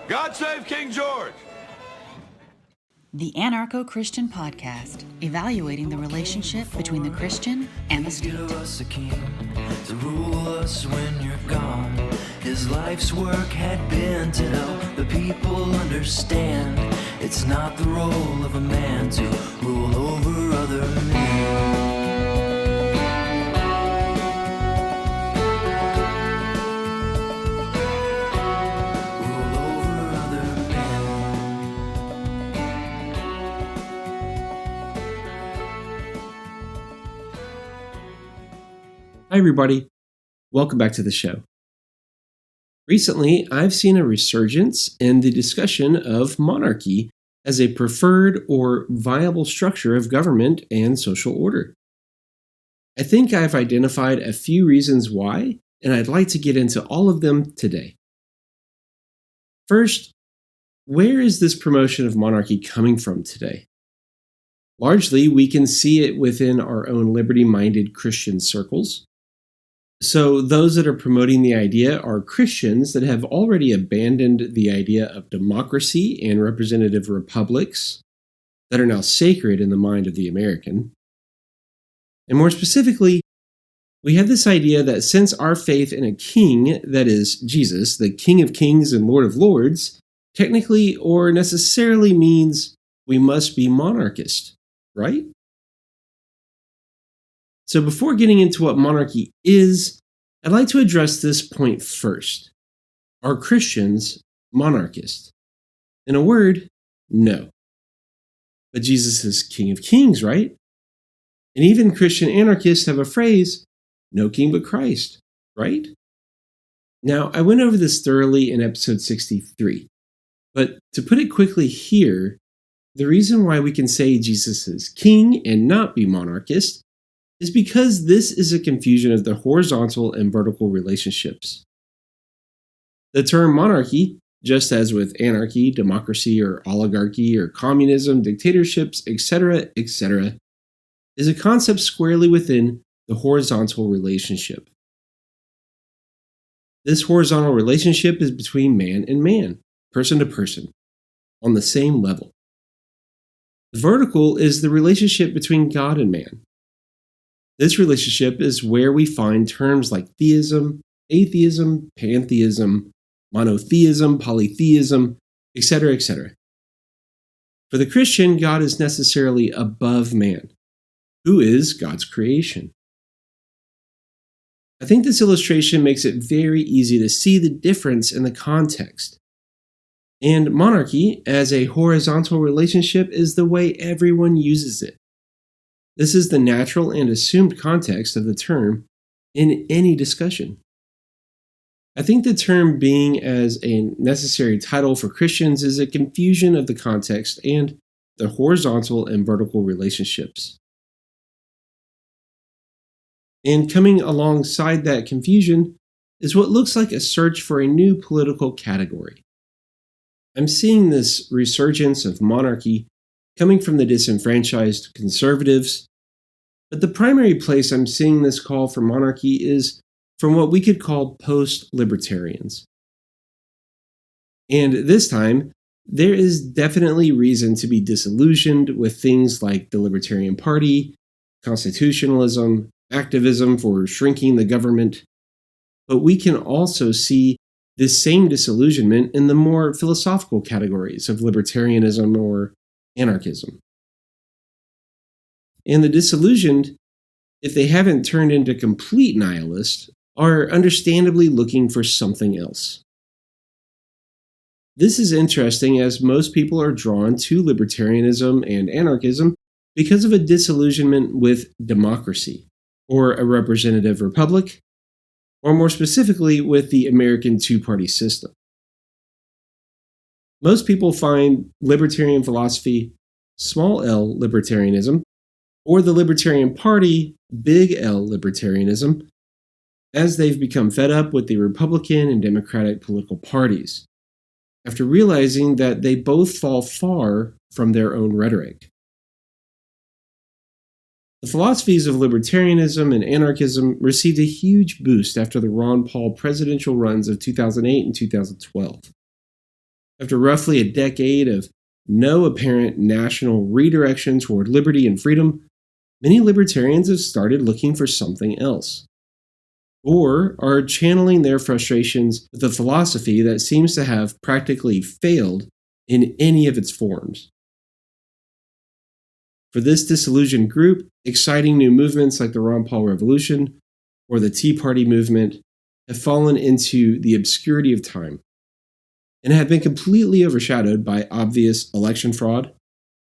God save King George! The Anarcho-Christian Podcast, evaluating the relationship between the Christian and the state. Give us a king to rule us when you're gone. His life's work had been to help the people understand it's not the role of a man to rule over other men. Hi, everybody. Welcome back to the show. Recently, I've seen a resurgence in the discussion of monarchy as a preferred or viable structure of government and social order. I think I've identified a few reasons why, and I'd like to get into all of them today. First, where is this promotion of monarchy coming from today? Largely, we can see it within our own liberty-minded Christian circles. So those that are promoting the idea are Christians that have already abandoned the idea of democracy and representative republics that are now sacred in the mind of the American. And more specifically, we have this idea that since our faith in a king, that is Jesus, the King of Kings and Lord of Lords, technically or necessarily means we must be monarchist, right? So before getting into what monarchy is, I'd like to address this point first. Are Christians monarchist? In a word, no. But Jesus is King of Kings, right? And even Christian anarchists have a phrase, no king but Christ, right? Now, I went over this thoroughly in episode 63, but to put it quickly here, the reason why we can say Jesus is king and not be monarchist is because this is a confusion of the horizontal and vertical relationships. The term monarchy, just as with anarchy, democracy, or oligarchy, or communism, dictatorships, etc., is a concept squarely within the horizontal relationship. This horizontal relationship is between man and man, person to person, on the same level. The vertical is the relationship between God and man. This relationship is where we find terms like theism, atheism, pantheism, monotheism, polytheism, etc., etc. For the Christian, God is necessarily above man, who is God's creation. I think this illustration makes it very easy to see the difference in the context. And monarchy, as a horizontal relationship, is the way everyone uses it. This is the natural and assumed context of the term in any discussion. I think the term being as a necessary title for Christians is a confusion of the context and the horizontal and vertical relationships. And coming alongside that confusion is what looks like a search for a new political category. I'm seeing this resurgence of monarchy coming from the disenfranchised conservatives, but the primary place I'm seeing this call for monarchy is from what we could call post-libertarians. And this time, there is definitely reason to be disillusioned with things like the Libertarian Party, constitutionalism, activism for shrinking the government, but we can also see this same disillusionment in the more philosophical categories of libertarianism or anarchism. And the disillusioned, if they haven't turned into complete nihilists, are understandably looking for something else. This is interesting as most people are drawn to libertarianism and anarchism because of a disillusionment with democracy, or a representative republic, or more specifically with the American two-party system. Most people find libertarian philosophy, small L libertarianism, or the Libertarian Party, big L libertarianism, as they've become fed up with the Republican and Democratic political parties, after realizing that they both fall far from their own rhetoric. The philosophies of libertarianism and anarchism received a huge boost after the Ron Paul presidential runs of 2008 and 2012. After roughly a decade of no apparent national redirection toward liberty and freedom, many libertarians have started looking for something else, or are channeling their frustrations with a philosophy that seems to have practically failed in any of its forms. For this disillusioned group, exciting new movements like the Ron Paul Revolution or the Tea Party movement have fallen into the obscurity of time and have been completely overshadowed by obvious election fraud,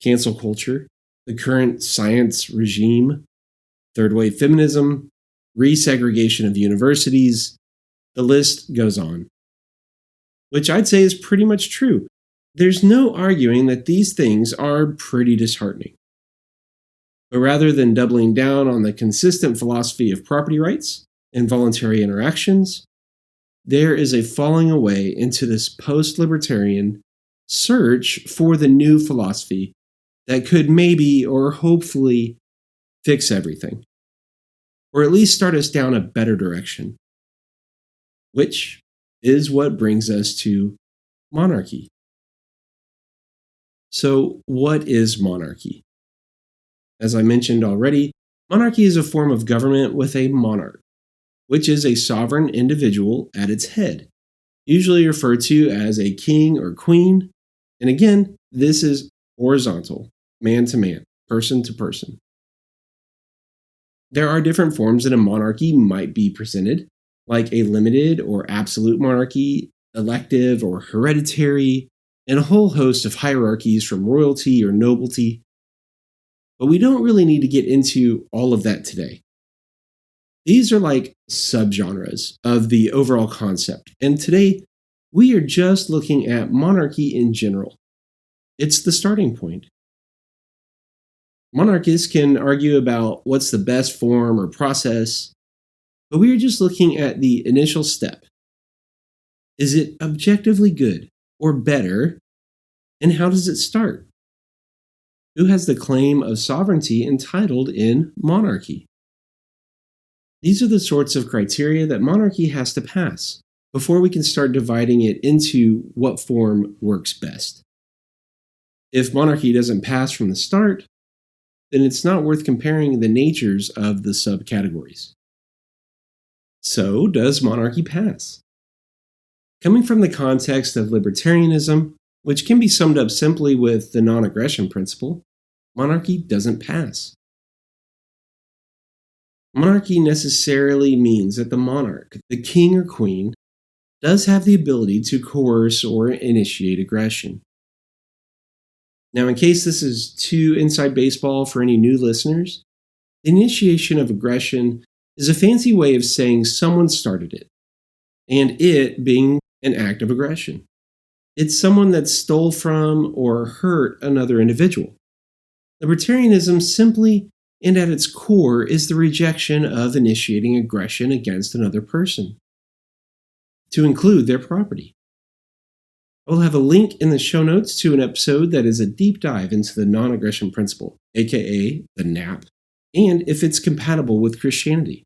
cancel culture, the current science regime, third wave feminism, resegregation of universities. The list goes on. Which I'd say is pretty much true. There's no arguing that these things are pretty disheartening. But rather than doubling down on the consistent philosophy of property rights and voluntary interactions, there is a falling away into this post-libertarian search for the new philosophy that could maybe or hopefully fix everything, or at least start us down a better direction, which is what brings us to monarchy. So, what is monarchy? As I mentioned already, monarchy is a form of government with a monarch, which is a sovereign individual at its head, usually referred to as a king or queen. And again, this is horizontal, man to man, person to person. There are different forms that a monarchy might be presented, like a limited or absolute monarchy, elective or hereditary, and a whole host of hierarchies from royalty or nobility. But we don't really need to get into all of that today. These are like subgenres of the overall concept, and today we are just looking at monarchy in general. It's the starting point. Monarchists can argue about what's the best form or process, but we are just looking at the initial step. Is it objectively good or better, and how does it start? Who has the claim of sovereignty entitled in monarchy? These are the sorts of criteria that monarchy has to pass before we can start dividing it into what form works best. If monarchy doesn't pass from the start, then it's not worth comparing the natures of the subcategories. So, does monarchy pass? Coming from the context of libertarianism, which can be summed up simply with the non-aggression principle, monarchy doesn't pass. Monarchy necessarily means that the monarch, the king or queen, does have the ability to coerce or initiate aggression. Now, in case this is too inside baseball for any new listeners, the initiation of aggression is a fancy way of saying someone started it, and it being an act of aggression. It's someone that stole from or hurt another individual. Libertarianism simply and at its core is the rejection of initiating aggression against another person, to include their property. I will have a link in the show notes to an episode that is a deep dive into the non-aggression principle, aka the NAP, and if it's compatible with Christianity.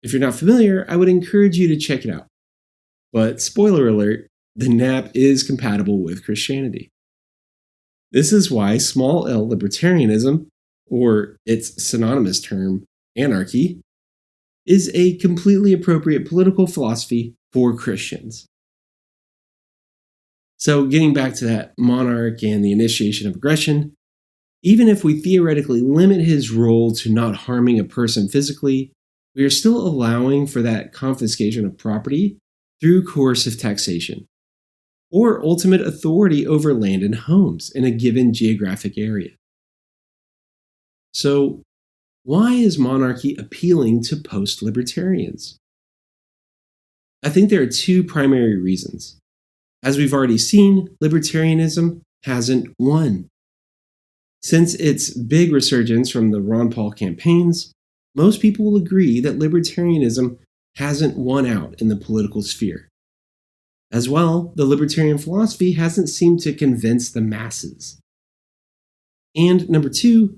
If you're not familiar, I would encourage you to check it out. But spoiler alert, the NAP is compatible with Christianity. This is why small L libertarianism, or its synonymous term, anarchy, is a completely appropriate political philosophy for Christians. So getting back to that monarch and the initiation of aggression, even if we theoretically limit his role to not harming a person physically, we are still allowing for that confiscation of property through coercive taxation, or ultimate authority over land and homes in a given geographic area. So, why is monarchy appealing to post-libertarians? I think there are two primary reasons. As we've already seen, libertarianism hasn't won. Since its big resurgence from the Ron Paul campaigns, most people will agree that libertarianism hasn't won out in the political sphere. As well, the libertarian philosophy hasn't seemed to convince the masses. And number two,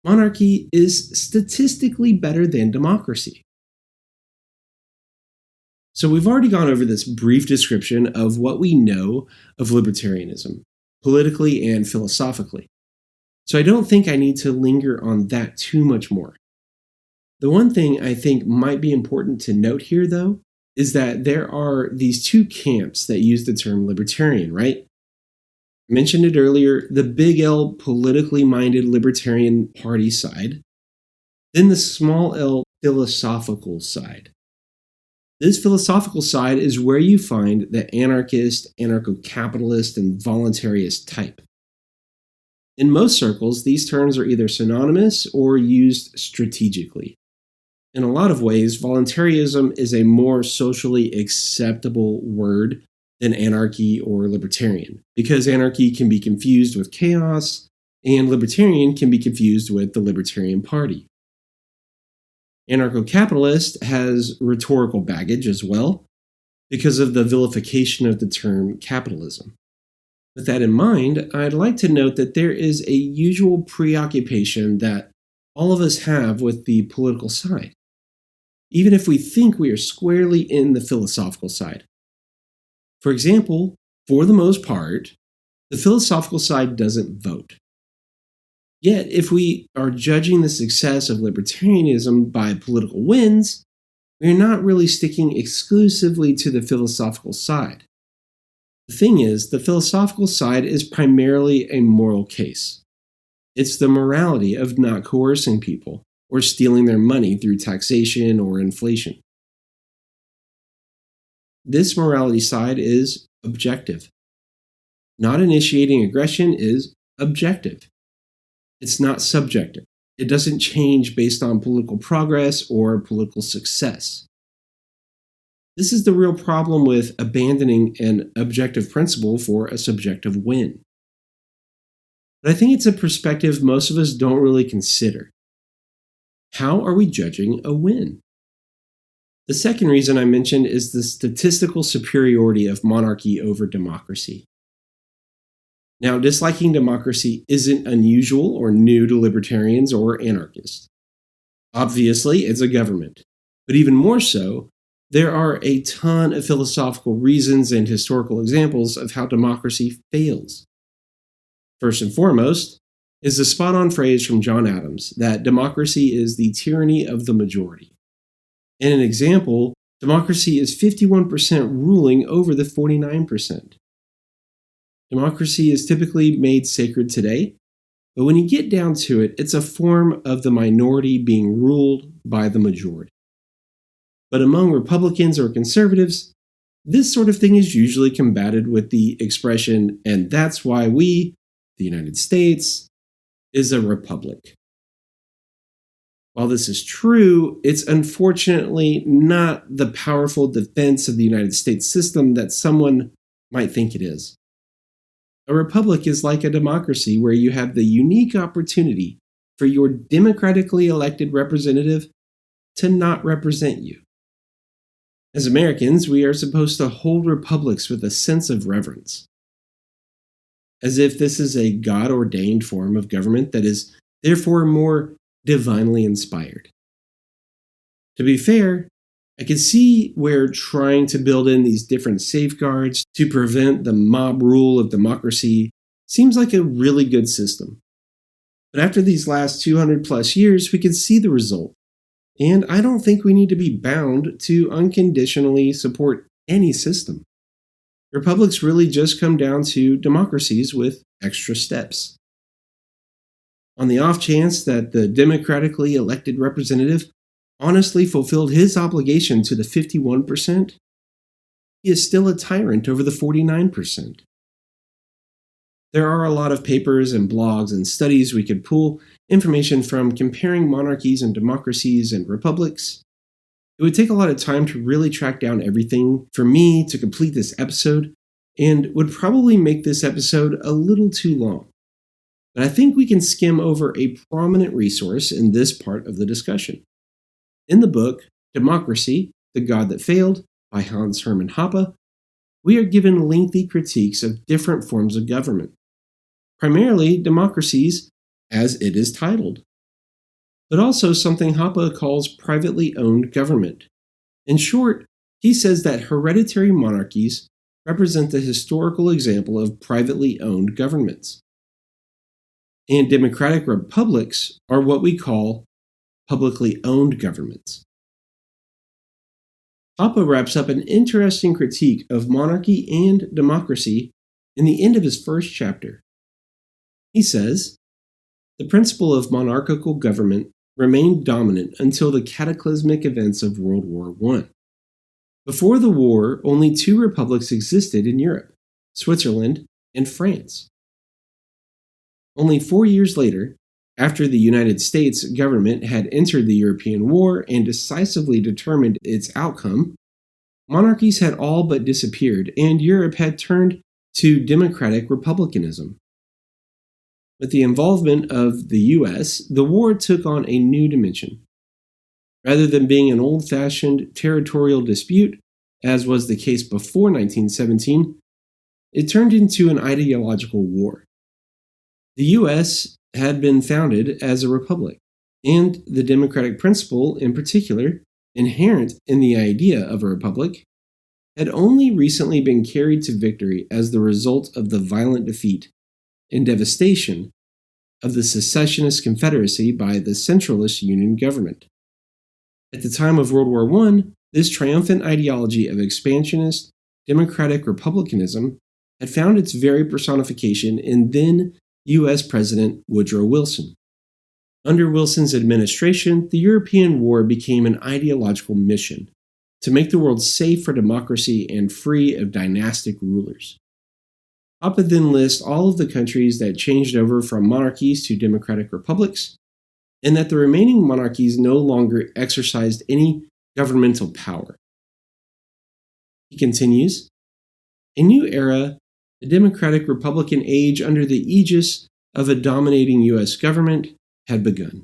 monarchy is statistically better than democracy. So we've already gone over this brief description of what we know of libertarianism, politically and philosophically. So I don't think I need to linger on that too much more. The one thing I think might be important to note here, though, is that there are these two camps that use the term libertarian, right? I mentioned it earlier, the big L politically minded libertarian party side, then the small L philosophical side. This philosophical side is where you find the anarchist, anarcho-capitalist, and voluntarist type. In most circles, these terms are either synonymous or used strategically. In a lot of ways, voluntarism is a more socially acceptable word than anarchy or libertarian, because anarchy can be confused with chaos, and libertarian can be confused with the Libertarian Party. Anarcho-capitalist has rhetorical baggage as well, because of the vilification of the term capitalism. With that in mind, I'd like to note that there is a usual preoccupation that all of us have with the political side, even if we think we are squarely in the philosophical side. For example, for the most part, the philosophical side doesn't vote. Yet, if we are judging the success of libertarianism by political wins, we are not really sticking exclusively to the philosophical side. The thing is, the philosophical side is primarily a moral case. It's the morality of not coercing people or stealing their money through taxation or inflation. This morality side is objective. Not initiating aggression is objective. It's not subjective. It doesn't change based on political progress or political success. This is the real problem with abandoning an objective principle for a subjective win. But I think it's a perspective most of us don't really consider. How are we judging a win? The second reason I mentioned is the statistical superiority of monarchy over democracy. Now, disliking democracy isn't unusual or new to libertarians or anarchists. Obviously, it's a government. But even more so, there are a ton of philosophical reasons and historical examples of how democracy fails. First and foremost is the spot-on phrase from John Adams that democracy is the tyranny of the majority. In an example, democracy is 51% ruling over the 49%. Democracy is typically made sacred today, but when you get down to it, it's a form of the minority being ruled by the majority. But among Republicans or conservatives, this sort of thing is usually combated with the expression, and that's why we, the United States, is a republic. While this is true, it's unfortunately not the powerful defense of the United States system that someone might think it is. A republic is like a democracy where you have the unique opportunity for your democratically elected representative to not represent you. As Americans, we are supposed to hold republics with a sense of reverence, as if this is a God-ordained form of government that is therefore more divinely inspired. To be fair, I can see where trying to build in these different safeguards to prevent the mob rule of democracy seems like a really good system. But after these last 200 plus years, we can see the result. And I don't think we need to be bound to unconditionally support any system. Republics really just come down to democracies with extra steps. On the off chance that the democratically elected representative honestly fulfilled his obligation to the 51%, he is still a tyrant over the 49%. There are a lot of papers and blogs and studies we could pull information from comparing monarchies and democracies and republics. It would take a lot of time to really track down everything for me to complete this episode, and would probably make this episode a little too long. But I think we can skim over a prominent resource in this part of the discussion. In the book, Democracy, The God That Failed, by Hans Hermann Hoppe, we are given lengthy critiques of different forms of government, primarily democracies, as it is titled, but also something Hoppe calls privately owned government. In short, He says that hereditary monarchies represent the historical example of privately owned governments, and democratic republics are what we call publicly owned governments. Hoppe wraps up an interesting critique of monarchy and democracy in the end of his first chapter. He says, the principle of monarchical government remained dominant until the cataclysmic events of World War I. Before the war, only two republics existed in Europe, Switzerland and France. Only 4 years later, after the United States government had entered the European War and decisively determined its outcome, monarchies had all but disappeared and Europe had turned to democratic republicanism. With the involvement of the U.S., the war took on a new dimension. Rather than being an old-fashioned territorial dispute, as was the case before 1917, it turned into an ideological war. The U.S. had been founded as a republic, and the democratic principle, in particular, inherent in the idea of a republic, had only recently been carried to victory as the result of the violent defeat and devastation of the secessionist Confederacy by the centralist Union government. At the time of World War I, this triumphant ideology of expansionist democratic republicanism had found its very personification in then U.S. President Woodrow Wilson. Under Wilson's administration, the European War became an ideological mission to make the world safe for democracy and free of dynastic rulers. Hoppe then lists all of the countries that changed over from monarchies to democratic republics, and that the remaining monarchies no longer exercised any governmental power. He continues, a new era, the democratic republican age under the aegis of a dominating U.S. government, had begun.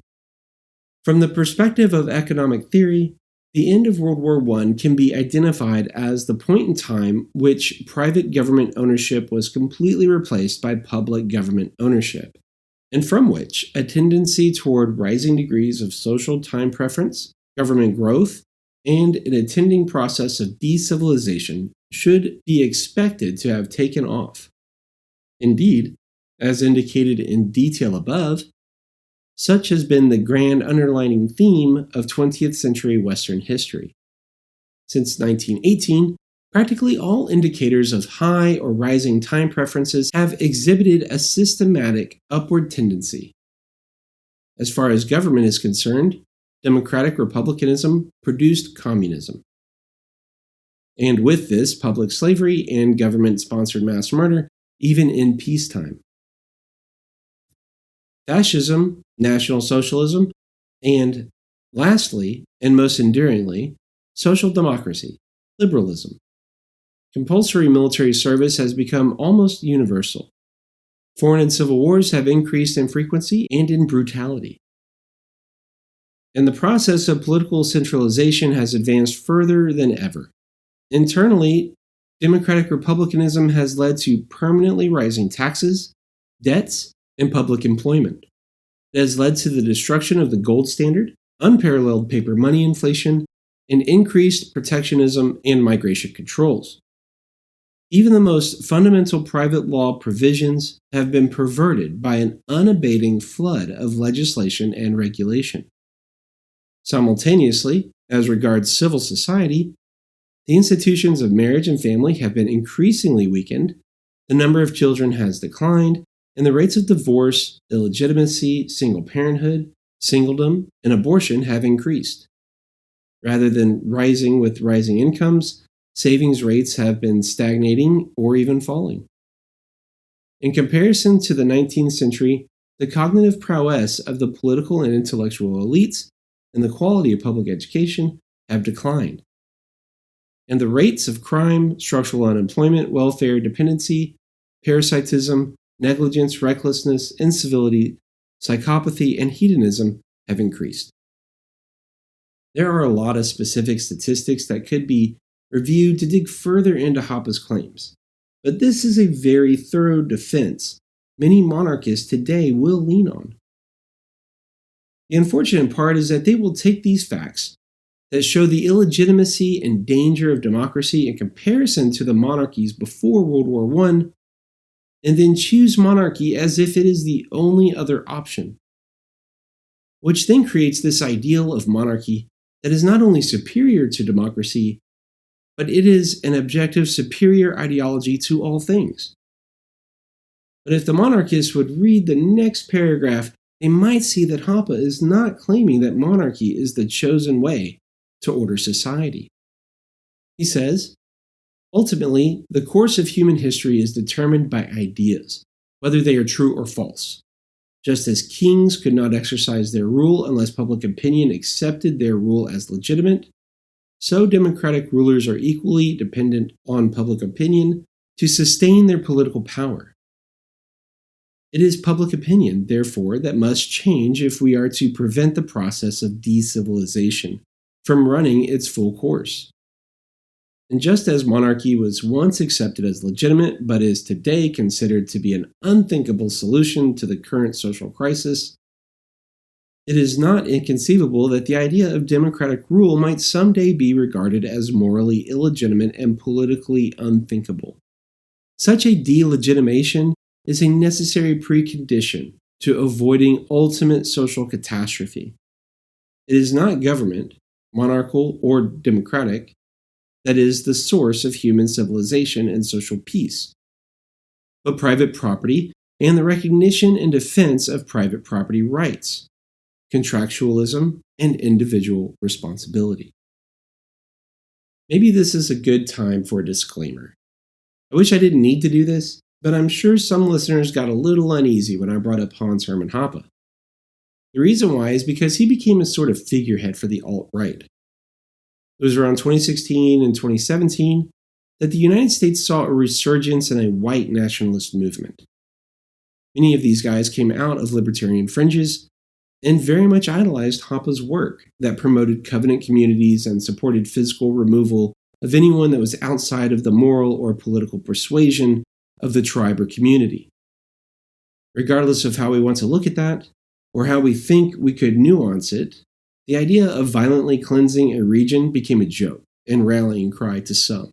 From the perspective of economic theory, the end of World War I can be identified as the point in time which private government ownership was completely replaced by public government ownership, and from which a tendency toward rising degrees of social time preference, government growth, and an attending process of decivilizations should be expected to have taken off. Indeed, as indicated in detail above, such has been the grand underlining theme of 20th century Western history. Since 1918, practically all indicators of high or rising time preferences have exhibited a systematic upward tendency. As far as government is concerned, democratic republicanism produced communism. And with this, public slavery and government-sponsored mass murder, even in peacetime. Fascism, National Socialism, and lastly, and most enduringly, social democracy, liberalism. Compulsory military service has become almost universal. Foreign and civil wars have increased in frequency and in brutality. And the process of political centralization has advanced further than ever. Internally, democratic republicanism has led to permanently rising taxes, debts, and public employment. It has led to the destruction of the gold standard, unparalleled paper money inflation, and increased protectionism and migration controls. Even the most fundamental private law provisions have been perverted by an unabating flood of legislation and regulation. Simultaneously, as regards civil society, the institutions of marriage and family have been increasingly weakened, the number of children has declined, and the rates of divorce, illegitimacy, single parenthood, singledom, and abortion have increased. Rather than rising with rising incomes, savings rates have been stagnating or even falling. In comparison to the 19th century, the cognitive prowess of the political and intellectual elites and the quality of public education have declined. And the rates of crime, structural unemployment, welfare dependency, parasitism, negligence, recklessness, incivility, psychopathy, and hedonism have increased. There are a lot of specific statistics that could be reviewed to dig further into Hoppe's claims, but this is a very thorough defense many monarchists today will lean on. The unfortunate part is that they will take these facts, that show the illegitimacy and danger of democracy in comparison to the monarchies before World War I, and then choose monarchy as if it is the only other option, which then creates this ideal of monarchy that is not only superior to democracy, but it is an objective superior ideology to all things. But if the monarchists would read the next paragraph, they might see that Hoppe is not claiming that monarchy is the chosen way to order society. He says, ultimately, the course of human history is determined by ideas, whether they are true or false. Just as kings could not exercise their rule unless public opinion accepted their rule as legitimate, so democratic rulers are equally dependent on public opinion to sustain their political power. It is public opinion, therefore, that must change if we are to prevent the process of decivilization from running its full course. And just as monarchy was once accepted as legitimate, but is today considered to be an unthinkable solution to the current social crisis, it is not inconceivable that the idea of democratic rule might someday be regarded as morally illegitimate and politically unthinkable. Such a delegitimation is a necessary precondition to avoiding ultimate social catastrophe. It is not government, monarchical or democratic, that is the source of human civilization and social peace, but private property and the recognition and defense of private property rights, contractualism, and individual responsibility. Maybe this is a good time for a disclaimer. I wish I didn't need to do this, but I'm sure some listeners got a little uneasy when I brought up Hans Hermann Hoppe. The reason why is because he became a sort of figurehead for the alt-right. It was around 2016 and 2017 that the United States saw a resurgence in a white nationalist movement. Many of these guys came out of libertarian fringes and very much idolized Hoppe's work that promoted covenant communities and supported physical removal of anyone that was outside of the moral or political persuasion of the tribe or community. Regardless of how we want to look at that, or how we think we could nuance it, the idea of violently cleansing a region became a joke and rallying cry to some.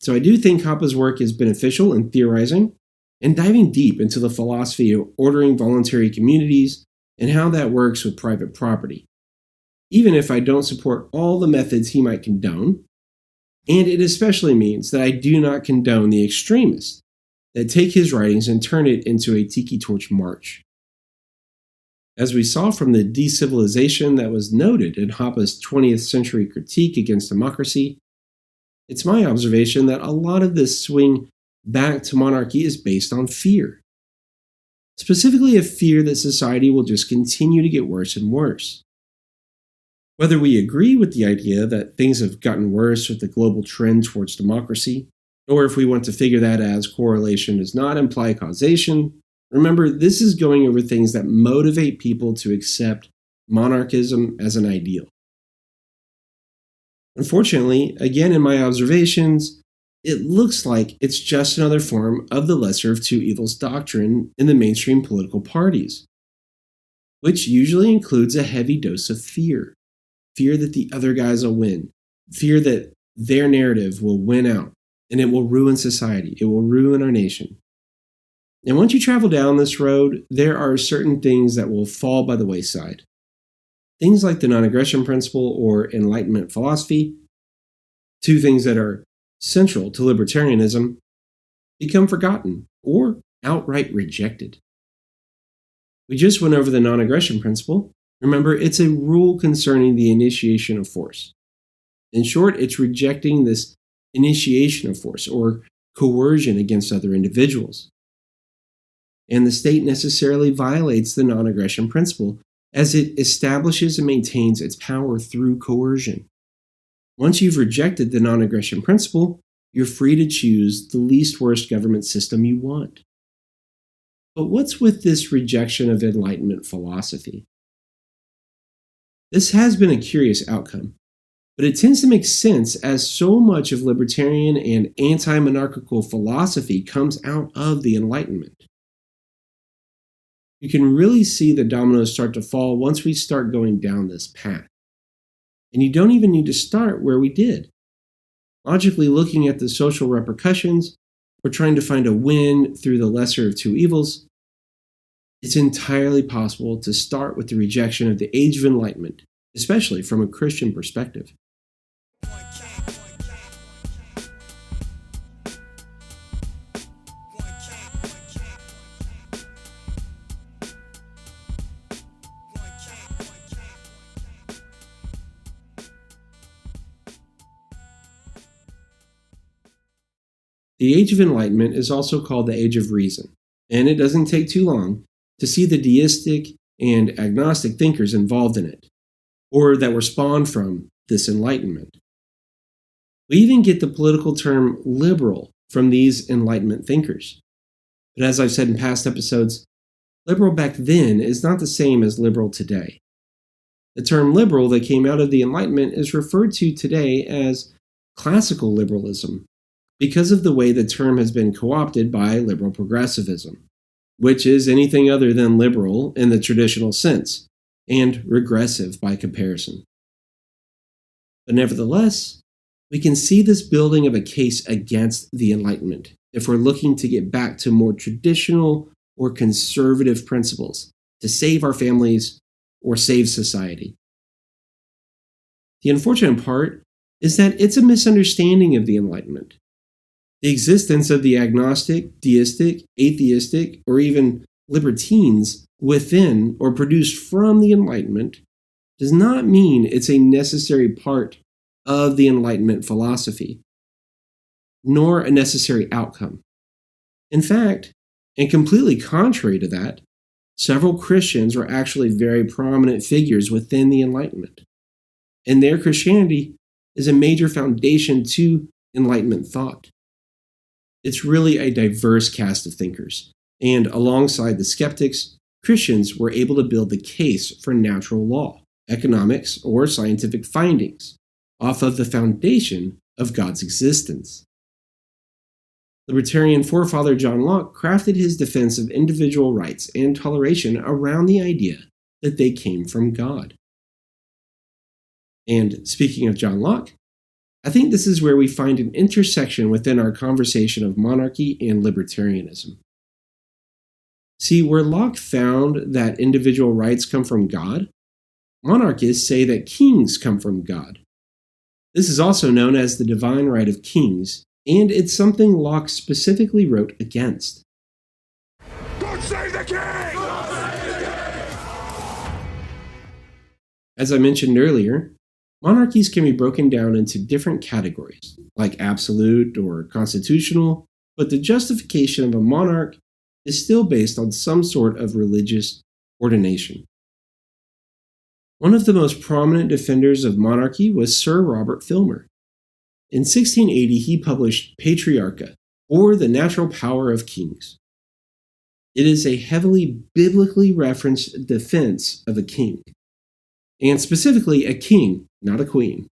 So I do think Hoppe's work is beneficial in theorizing and diving deep into the philosophy of ordering voluntary communities and how that works with private property, even if I don't support all the methods he might condone, and it especially means that I do not condone the extremists that take his writings and turn it into a tiki torch march. As we saw from the decivilization that was noted in Hoppe's 20th century critique against democracy, it's my observation that a lot of this swing back to monarchy is based on fear. Specifically, a fear that society will just continue to get worse and worse. Whether we agree with the idea that things have gotten worse with the global trend towards democracy, or if we want to figure that as correlation does not imply causation, remember, this is going over things that motivate people to accept monarchism as an ideal. Unfortunately, again in my observations, it looks like it's just another form of the lesser of two evils doctrine in the mainstream political parties, which usually includes a heavy dose of fear. Fear that the other guys will win. Fear that their narrative will win out, and it will ruin society. It will ruin our nation. And once you travel down this road, there are certain things that will fall by the wayside. Things like the non-aggression principle or Enlightenment philosophy, two things that are central to libertarianism, become forgotten or outright rejected. We just went over the non-aggression principle. Remember, it's a rule concerning the initiation of force. In short, it's rejecting this initiation of force or coercion against other individuals. And the state necessarily violates the non-aggression principle as it establishes and maintains its power through coercion. Once you've rejected the non-aggression principle, you're free to choose the least worst government system you want. But what's with this rejection of Enlightenment philosophy? This has been a curious outcome, but it tends to make sense as so much of libertarian and anti-monarchical philosophy comes out of the Enlightenment. You can really see the dominoes start to fall once we start going down this path. And you don't even need to start where we did. Logically looking at the social repercussions or trying to find a win through the lesser of two evils, it's entirely possible to start with the rejection of the Age of Enlightenment, especially from a Christian perspective. The Age of Enlightenment is also called the Age of Reason, and it doesn't take too long to see the deistic and agnostic thinkers involved in it, or that were spawned from this Enlightenment. We even get the political term liberal from these Enlightenment thinkers. But as I've said in past episodes, liberal back then is not the same as liberal today. The term liberal that came out of the Enlightenment is referred to today as classical liberalism, because of the way the term has been co-opted by liberal progressivism, which is anything other than liberal in the traditional sense, and regressive by comparison. But nevertheless, we can see this building of a case against the Enlightenment if we're looking to get back to more traditional or conservative principles to save our families or save society. The unfortunate part is that it's a misunderstanding of the Enlightenment. The existence of the agnostic, deistic, atheistic, or even libertines within or produced from the Enlightenment does not mean it's a necessary part of the Enlightenment philosophy, nor a necessary outcome. In fact, and completely contrary to that, several Christians were actually very prominent figures within the Enlightenment, and their Christianity is a major foundation to Enlightenment thought. It's really a diverse cast of thinkers, and alongside the skeptics, Christians were able to build the case for natural law, economics, or scientific findings off of the foundation of God's existence. Libertarian forefather John Locke crafted his defense of individual rights and toleration around the idea that they came from God. And speaking of John Locke, I think this is where we find an intersection within our conversation of monarchy and libertarianism. See, where Locke found that individual rights come from God, monarchists say that kings come from God. This is also known as the divine right of kings, and it's something Locke specifically wrote against. God save the king! God save the king! As I mentioned earlier, monarchies can be broken down into different categories, like absolute or constitutional, but the justification of a monarch is still based on some sort of religious ordination. One of the most prominent defenders of monarchy was Sir Robert Filmer. In 1680, he published Patriarcha, or The Natural Power of Kings. It is a heavily biblically referenced defense of a king, and specifically a king, not a queen.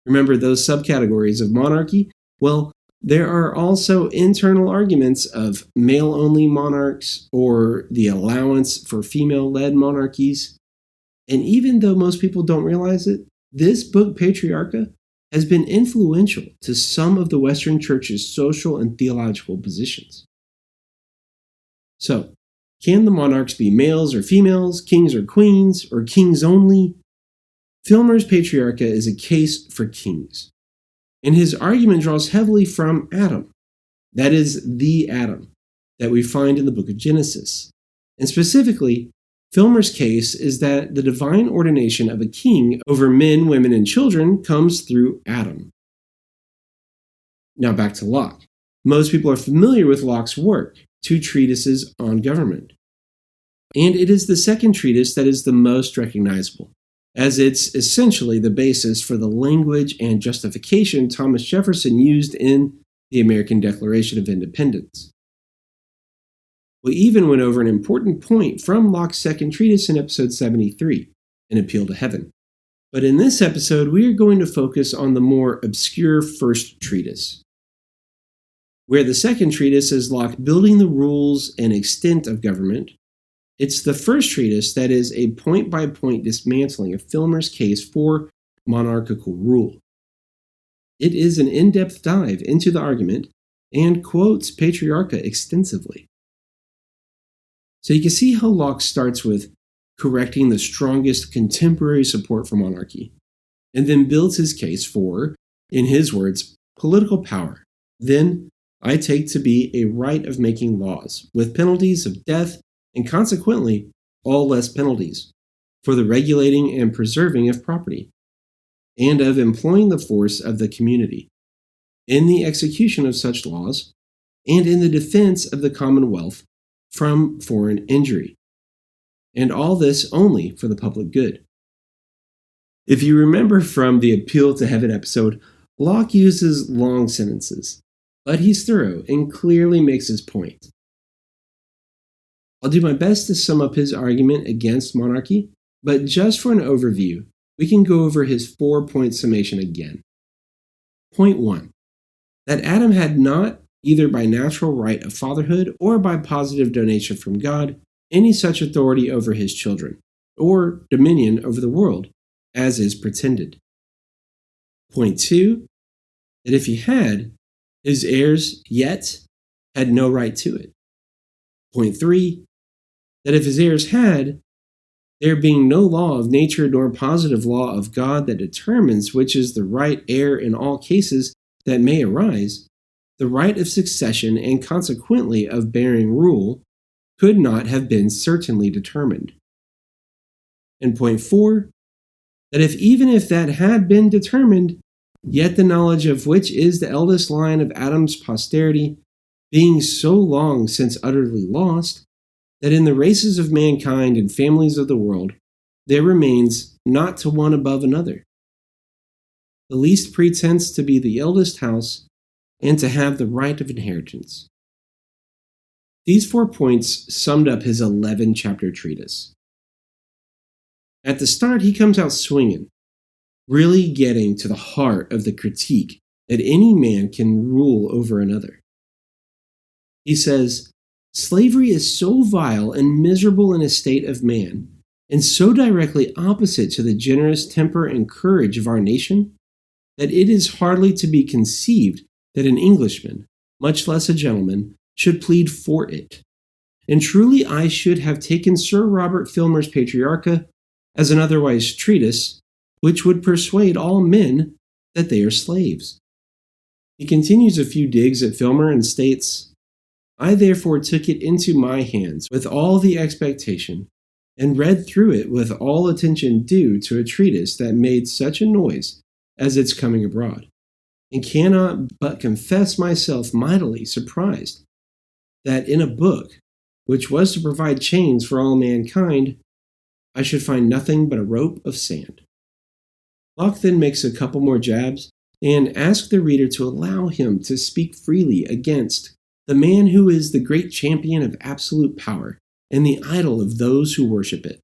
Remember those subcategories of monarchy? Well, there are also internal arguments of male-only monarchs or the allowance for female-led monarchies. And even though most people don't realize it, this book, Patriarcha, has been influential to some of the Western Church's social and theological positions. So, can the monarchs be males or females, kings or queens, or kings only? Filmer's Patriarcha is a case for kings, and his argument draws heavily from Adam. That is, the Adam that we find in the book of Genesis. And specifically, Filmer's case is that the divine ordination of a king over men, women, and children comes through Adam. Now back to Locke. Most people are familiar with Locke's work, 2 treatises on government. And it is the second treatise that is the most recognizable, as it's essentially the basis for the language and justification Thomas Jefferson used in the American Declaration of Independence. We even went over an important point from Locke's second treatise in episode 73, An Appeal to Heaven. But in this episode, we are going to focus on the more obscure first treatise, where the second treatise is Locke building the rules and extent of government. It's the first treatise that is a point-by-point dismantling of Filmer's case for monarchical rule. It is an in-depth dive into the argument and quotes Patriarcha extensively. So you can see how Locke starts with correcting the strongest contemporary support for monarchy, and then builds his case for, in his words, political power. Then, I take to be a right of making laws, with penalties of death, and consequently, all less penalties, for the regulating and preserving of property, and of employing the force of the community, in the execution of such laws, and in the defense of the commonwealth from foreign injury, and all this only for the public good. If you remember from the Appeal to Heaven episode, Locke uses long sentences, but he's thorough and clearly makes his point. I'll do my best to sum up his argument against monarchy, but just for an overview, we can go over his 4-point summation again. Point 1. That Adam had not, either by natural right of fatherhood or by positive donation from God, any such authority over his children, or dominion over the world, as is pretended. Point 2. That if he had, his heirs yet had no right to it. Point 3. That if his heirs had, there being no law of nature nor positive law of God that determines which is the right heir in all cases that may arise, the right of succession and consequently of bearing rule could not have been certainly determined. And point 4, that even if that had been determined, yet the knowledge of which is the eldest line of Adam's posterity, being so long since utterly lost, that in the races of mankind and families of the world, there remains not to one above another, the least pretense to be the eldest house, and to have the right of inheritance. These 4 points summed up his 11-chapter treatise. At the start, he comes out swinging, really getting to the heart of the critique that any man can rule over another. He says, slavery is so vile and miserable an estate of man, and so directly opposite to the generous temper and courage of our nation, that it is hardly to be conceived that an Englishman, much less a gentleman, should plead for it. And truly I should have taken Sir Robert Filmer's Patriarcha as an otherwise treatise, which would persuade all men that they are slaves. He continues a few digs at Filmer and states, I therefore took it into my hands with all the expectation, and read through it with all attention due to a treatise that made such a noise as its coming abroad, and cannot but confess myself mightily surprised that in a book which was to provide chains for all mankind, I should find nothing but a rope of sand. Locke then makes a couple more jabs and asks the reader to allow him to speak freely against the man who is the great champion of absolute power and the idol of those who worship it.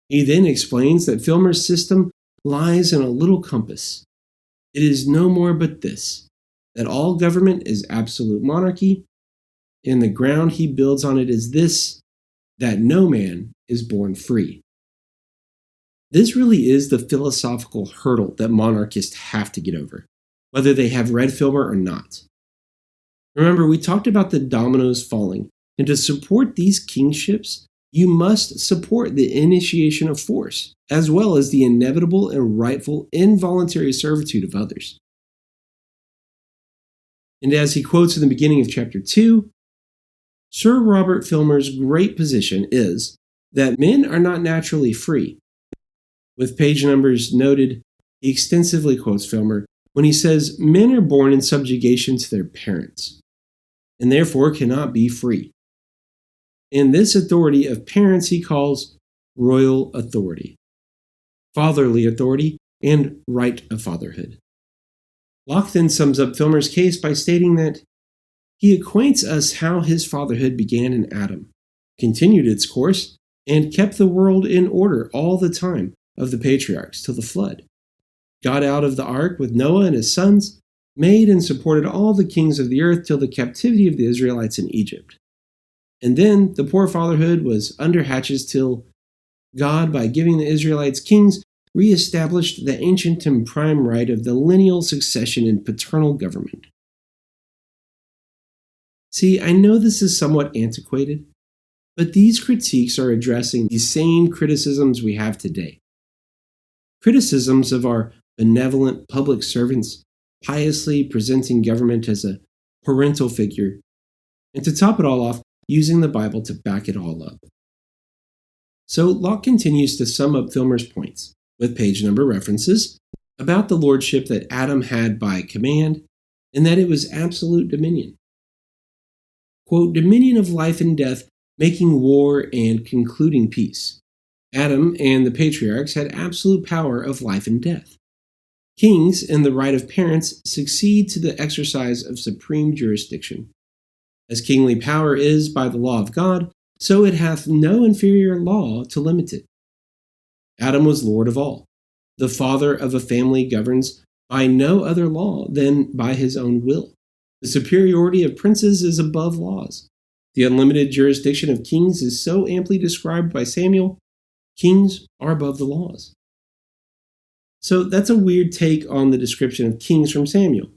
He then explains that Filmer's system lies in a little compass. It is no more but this, that all government is absolute monarchy, and the ground he builds on it is this, that no man is born free. This really is the philosophical hurdle that monarchists have to get over, whether they have read Filmer or not. Remember, we talked about the dominoes falling, and to support these kingships, you must support the initiation of force, as well as the inevitable and rightful involuntary servitude of others. And as he quotes in the beginning of chapter 2, Sir Robert Filmer's great position is that men are not naturally free. With page numbers noted, he extensively quotes Filmer when he says men are born in subjugation to their parents, and therefore cannot be free. And this authority of parents he calls royal authority, fatherly authority, and right of fatherhood. Locke then sums up Filmer's case by stating that he acquaints us how his fatherhood began in Adam, continued its course, and kept the world in order all the time of the patriarchs till the flood, got out of the ark with Noah and his sons, made and supported all the kings of the earth till the captivity of the Israelites in Egypt. And then the poor fatherhood was under hatches till God, by giving the Israelites kings, re-established the ancient and prime right of the lineal succession in paternal government. See, I know this is somewhat antiquated, but these critiques are addressing the same criticisms we have today. Criticisms of our benevolent public servants piously presenting government as a parental figure, and to top it all off, using the Bible to back it all up. So Locke continues to sum up Filmer's points, with page number references, about the lordship that Adam had by command, and that it was absolute dominion. Quote, dominion of life and death, making war and concluding peace. Adam and the patriarchs had absolute power of life and death. Kings, in the right of parents, succeed to the exercise of supreme jurisdiction. As kingly power is by the law of God, so it hath no inferior law to limit it. Adam was lord of all. The father of a family governs by no other law than by his own will. The superiority of princes is above laws. The unlimited jurisdiction of kings is so amply described by Samuel. Kings are above the laws. So that's a weird take on the description of kings from Samuel.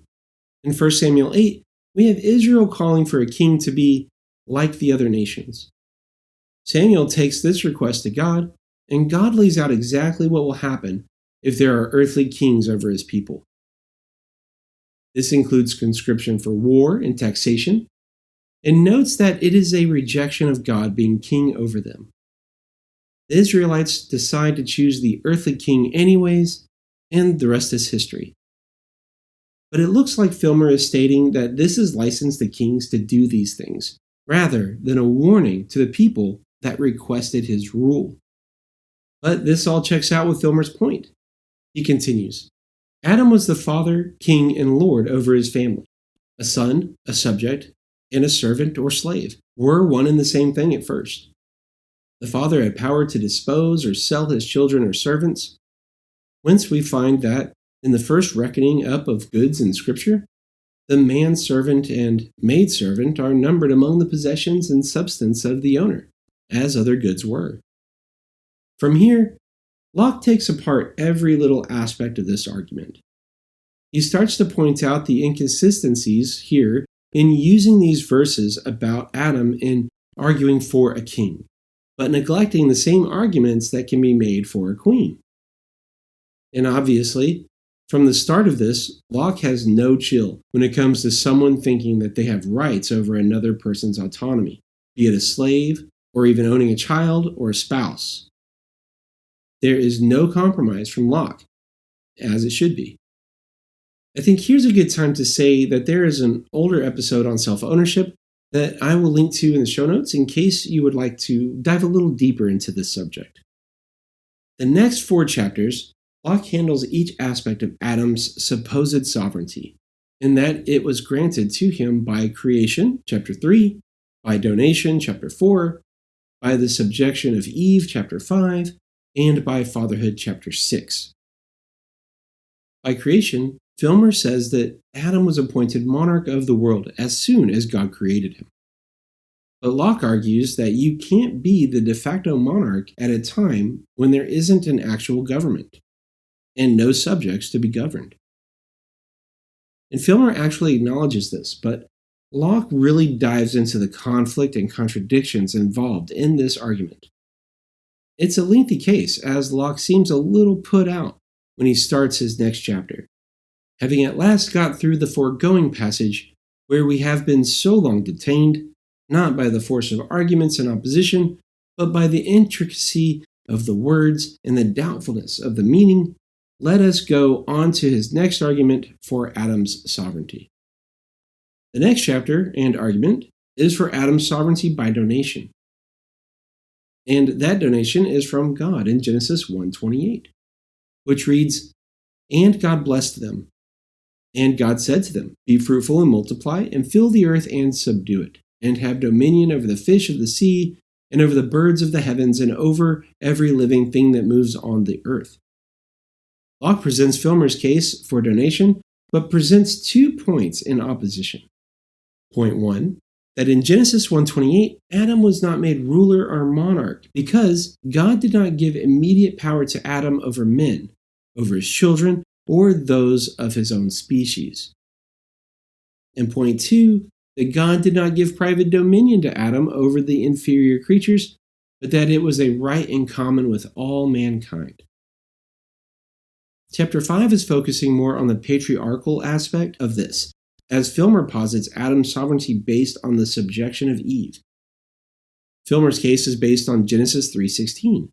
In 1 Samuel 8, we have Israel calling for a king to be like the other nations. Samuel takes this request to God, and God lays out exactly what will happen if there are earthly kings over his people. This includes conscription for war and taxation, and notes that it is a rejection of God being king over them. The Israelites decide to choose the earthly king anyways, and the rest is history. But it looks like Filmer is stating that this is licensed to kings to do these things, rather than a warning to the people that requested his rule. But this all checks out with Filmer's point. He continues, Adam was the father, king, and lord over his family. A son, a subject, and a servant or slave were one and the same thing at first. The father had power to dispose or sell his children or servants, whence we find that, in the first reckoning up of goods in Scripture, the manservant and maidservant are numbered among the possessions and substance of the owner, as other goods were. From here, Locke takes apart every little aspect of this argument. He starts to point out the inconsistencies here in using these verses about Adam in arguing for a king, but neglecting the same arguments that can be made for a queen. And obviously, from the start of this, Locke has no chill when it comes to someone thinking that they have rights over another person's autonomy, be it a slave, or even owning a child or a spouse. There is no compromise from Locke, as it should be. I think here's a good time to say that there is an older episode on self-ownership that I will link to in the show notes in case you would like to dive a little deeper into this subject. The next 4 chapters, Locke handles each aspect of Adam's supposed sovereignty, in that it was granted to him by creation, chapter 3, by donation, chapter 4, by the subjection of Eve, chapter 5, and by fatherhood, chapter 6. By creation, Filmer says that Adam was appointed monarch of the world as soon as God created him. But Locke argues that you can't be the de facto monarch at a time when there isn't an actual government, and no subjects to be governed. And Filmer actually acknowledges this, but Locke really dives into the conflict and contradictions involved in this argument. It's a lengthy case, as Locke seems a little put out when he starts his next chapter, having at last got through the foregoing passage where we have been so long detained, not by the force of arguments and opposition, but by the intricacy of the words and the doubtfulness of the meaning. Let us go on to his next argument for Adam's sovereignty. The next chapter and argument is for Adam's sovereignty by donation. And that donation is from God in Genesis 1:28, which reads, And God blessed them. And God said to them, Be fruitful and multiply, and fill the earth and subdue it, and have dominion over the fish of the sea, and over the birds of the heavens, and over every living thing that moves on the earth. Locke presents Filmer's case for donation, but presents 2 points in opposition. Point 1, that in Genesis 1:28, Adam was not made ruler or monarch because God did not give immediate power to Adam over men, over his children, or those of his own species. And point 2, that God did not give private dominion to Adam over the inferior creatures, but that it was a right in common with all mankind. Chapter 5 is focusing more on the patriarchal aspect of this, as Filmer posits Adam's sovereignty based on the subjection of Eve. Filmer's case is based on Genesis 3:16,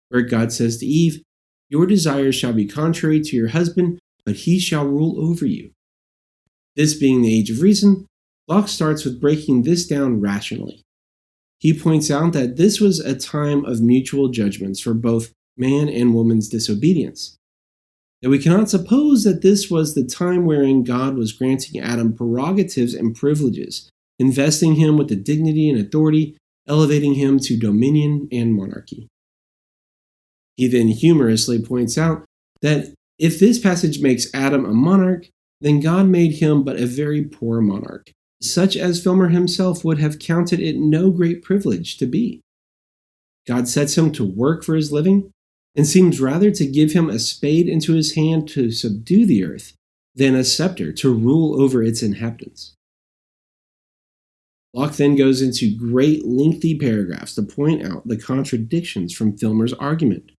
where God says to Eve, "Your desires shall be contrary to your husband, but he shall rule over you." This being the age of reason, Locke starts with breaking this down rationally. He points out that this was a time of mutual judgments for both man and woman's disobedience, that we cannot suppose that this was the time wherein God was granting Adam prerogatives and privileges, investing him with the dignity and authority, elevating him to dominion and monarchy. He then humorously points out that if this passage makes Adam a monarch, then God made him but a very poor monarch, such as Filmer himself would have counted it no great privilege to be. God sets him to work for his living, and seems rather to give him a spade into his hand to subdue the earth than a scepter to rule over its inhabitants. Locke then goes into great lengthy paragraphs to point out the contradictions from Filmer's argument.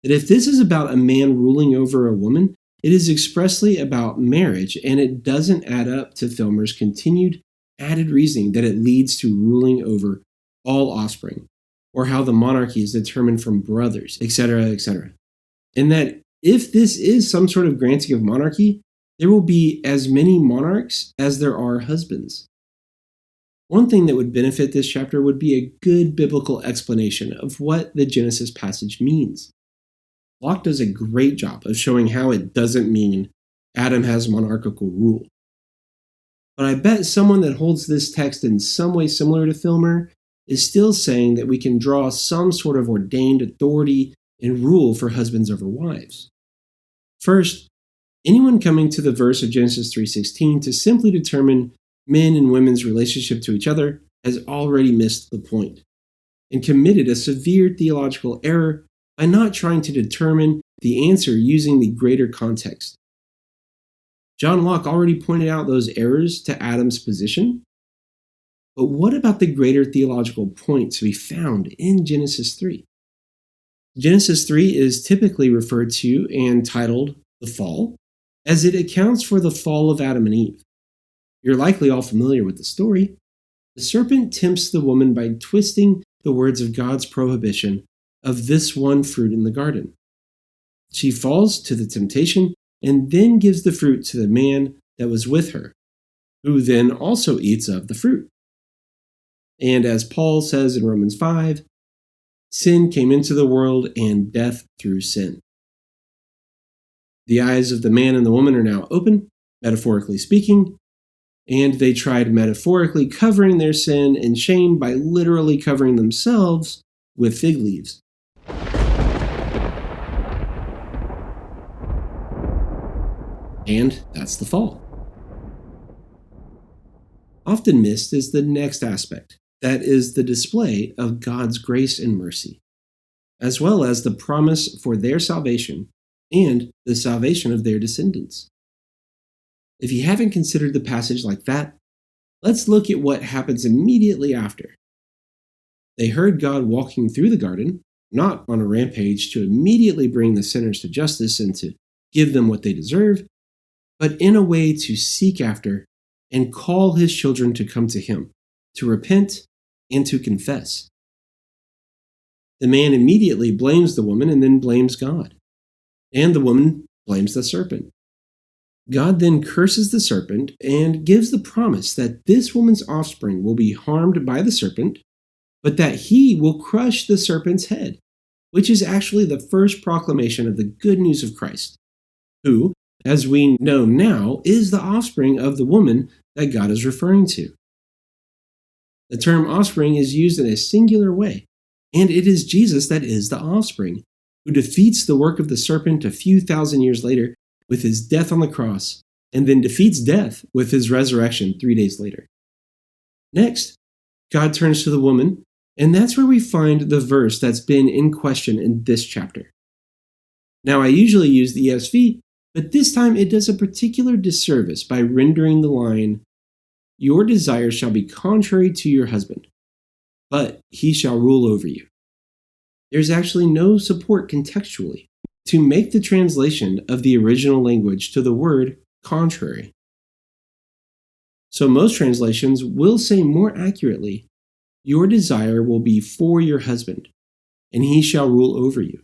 That if this is about a man ruling over a woman, it is expressly about marriage, and it doesn't add up to Filmer's continued added reasoning that it leads to ruling over all offspring, or how the monarchy is determined from brothers, etc., etc. And that if this is some sort of granting of monarchy, there will be as many monarchs as there are husbands. One thing that would benefit this chapter would be a good biblical explanation of what the Genesis passage means. Locke does a great job of showing how it doesn't mean Adam has monarchical rule. But I bet someone that holds this text in some way similar to Filmer is still saying that we can draw some sort of ordained authority and rule for husbands over wives. First, anyone coming to the verse of Genesis 3:16 to simply determine men and women's relationship to each other has already missed the point and committed a severe theological error by not trying to determine the answer using the greater context. John Locke already pointed out those errors to Adam's position. But what about the greater theological point to be found in Genesis 3? Genesis 3 is typically referred to and titled the Fall, as it accounts for the fall of Adam and Eve. You're likely all familiar with the story. The serpent tempts the woman by twisting the words of God's prohibition of this one fruit in the garden. She falls to the temptation and then gives the fruit to the man that was with her, who then also eats of the fruit. And as Paul says in Romans 5, sin came into the world and death through sin. The eyes of the man and the woman are now open, metaphorically speaking, and they tried metaphorically covering their sin and shame by literally covering themselves with fig leaves. And that's the fall. Often missed is the next aspect. That is the display of God's grace and mercy, as well as the promise for their salvation and the salvation of their descendants. If you haven't considered the passage like that, let's look at what happens immediately after. They heard God walking through the garden, not on a rampage to immediately bring the sinners to justice and to give them what they deserve, but in a way to seek after and call his children to come to him, to repent and to confess. The man immediately blames the woman and then blames God. And the woman blames the serpent. God then curses the serpent and gives the promise that this woman's offspring will be harmed by the serpent, but that he will crush the serpent's head, which is actually the first proclamation of the good news of Christ, who, as we know now, is the offspring of the woman that God is referring to. The term offspring is used in a singular way, and it is Jesus that is the offspring, who defeats the work of the serpent a few thousand years later with his death on the cross, and then defeats death with his resurrection 3 days later. Next, God turns to the woman, and that's where we find the verse that's been in question in this chapter. Now, I usually use the ESV, but this time it does a particular disservice by rendering the line, "Your desires shall be contrary to your husband, but he shall rule over you." There's actually no support contextually to make the translation of the original language to the word contrary. So most translations will say more accurately, "Your desire will be for your husband, and he shall rule over you."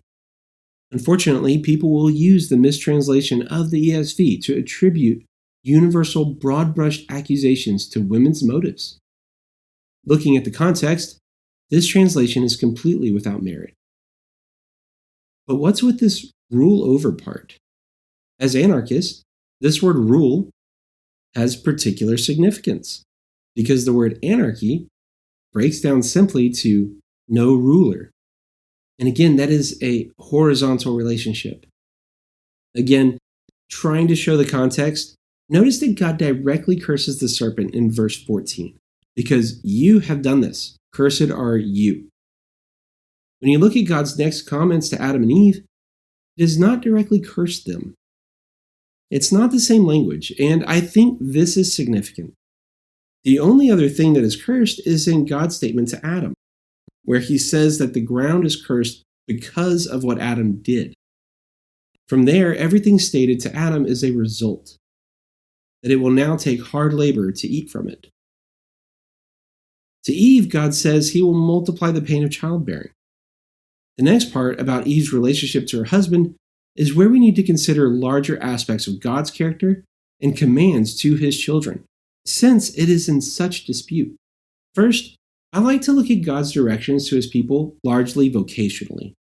Unfortunately, people will use the mistranslation of the ESV to attribute universal broad-brushed accusations to women's motives. Looking at the context, this translation is completely without merit. But what's with this rule over part? As anarchists, this word rule has particular significance because the word anarchy breaks down simply to no ruler. And again, that is a horizontal relationship. Again, trying to show the context, notice that God directly curses the serpent in verse 14, because you have done this. Cursed are you. When you look at God's next comments to Adam and Eve, it does not directly curse them. It's not the same language, and I think this is significant. The only other thing that is cursed is in God's statement to Adam, where he says that the ground is cursed because of what Adam did. From there, everything stated to Adam is a result, that it will now take hard labor to eat from it. To Eve, God says he will multiply the pain of childbearing. The next part about Eve's relationship to her husband is where we need to consider larger aspects of God's character and commands to his children, since it is in such dispute. First, I like to look at God's directions to his people largely vocationally,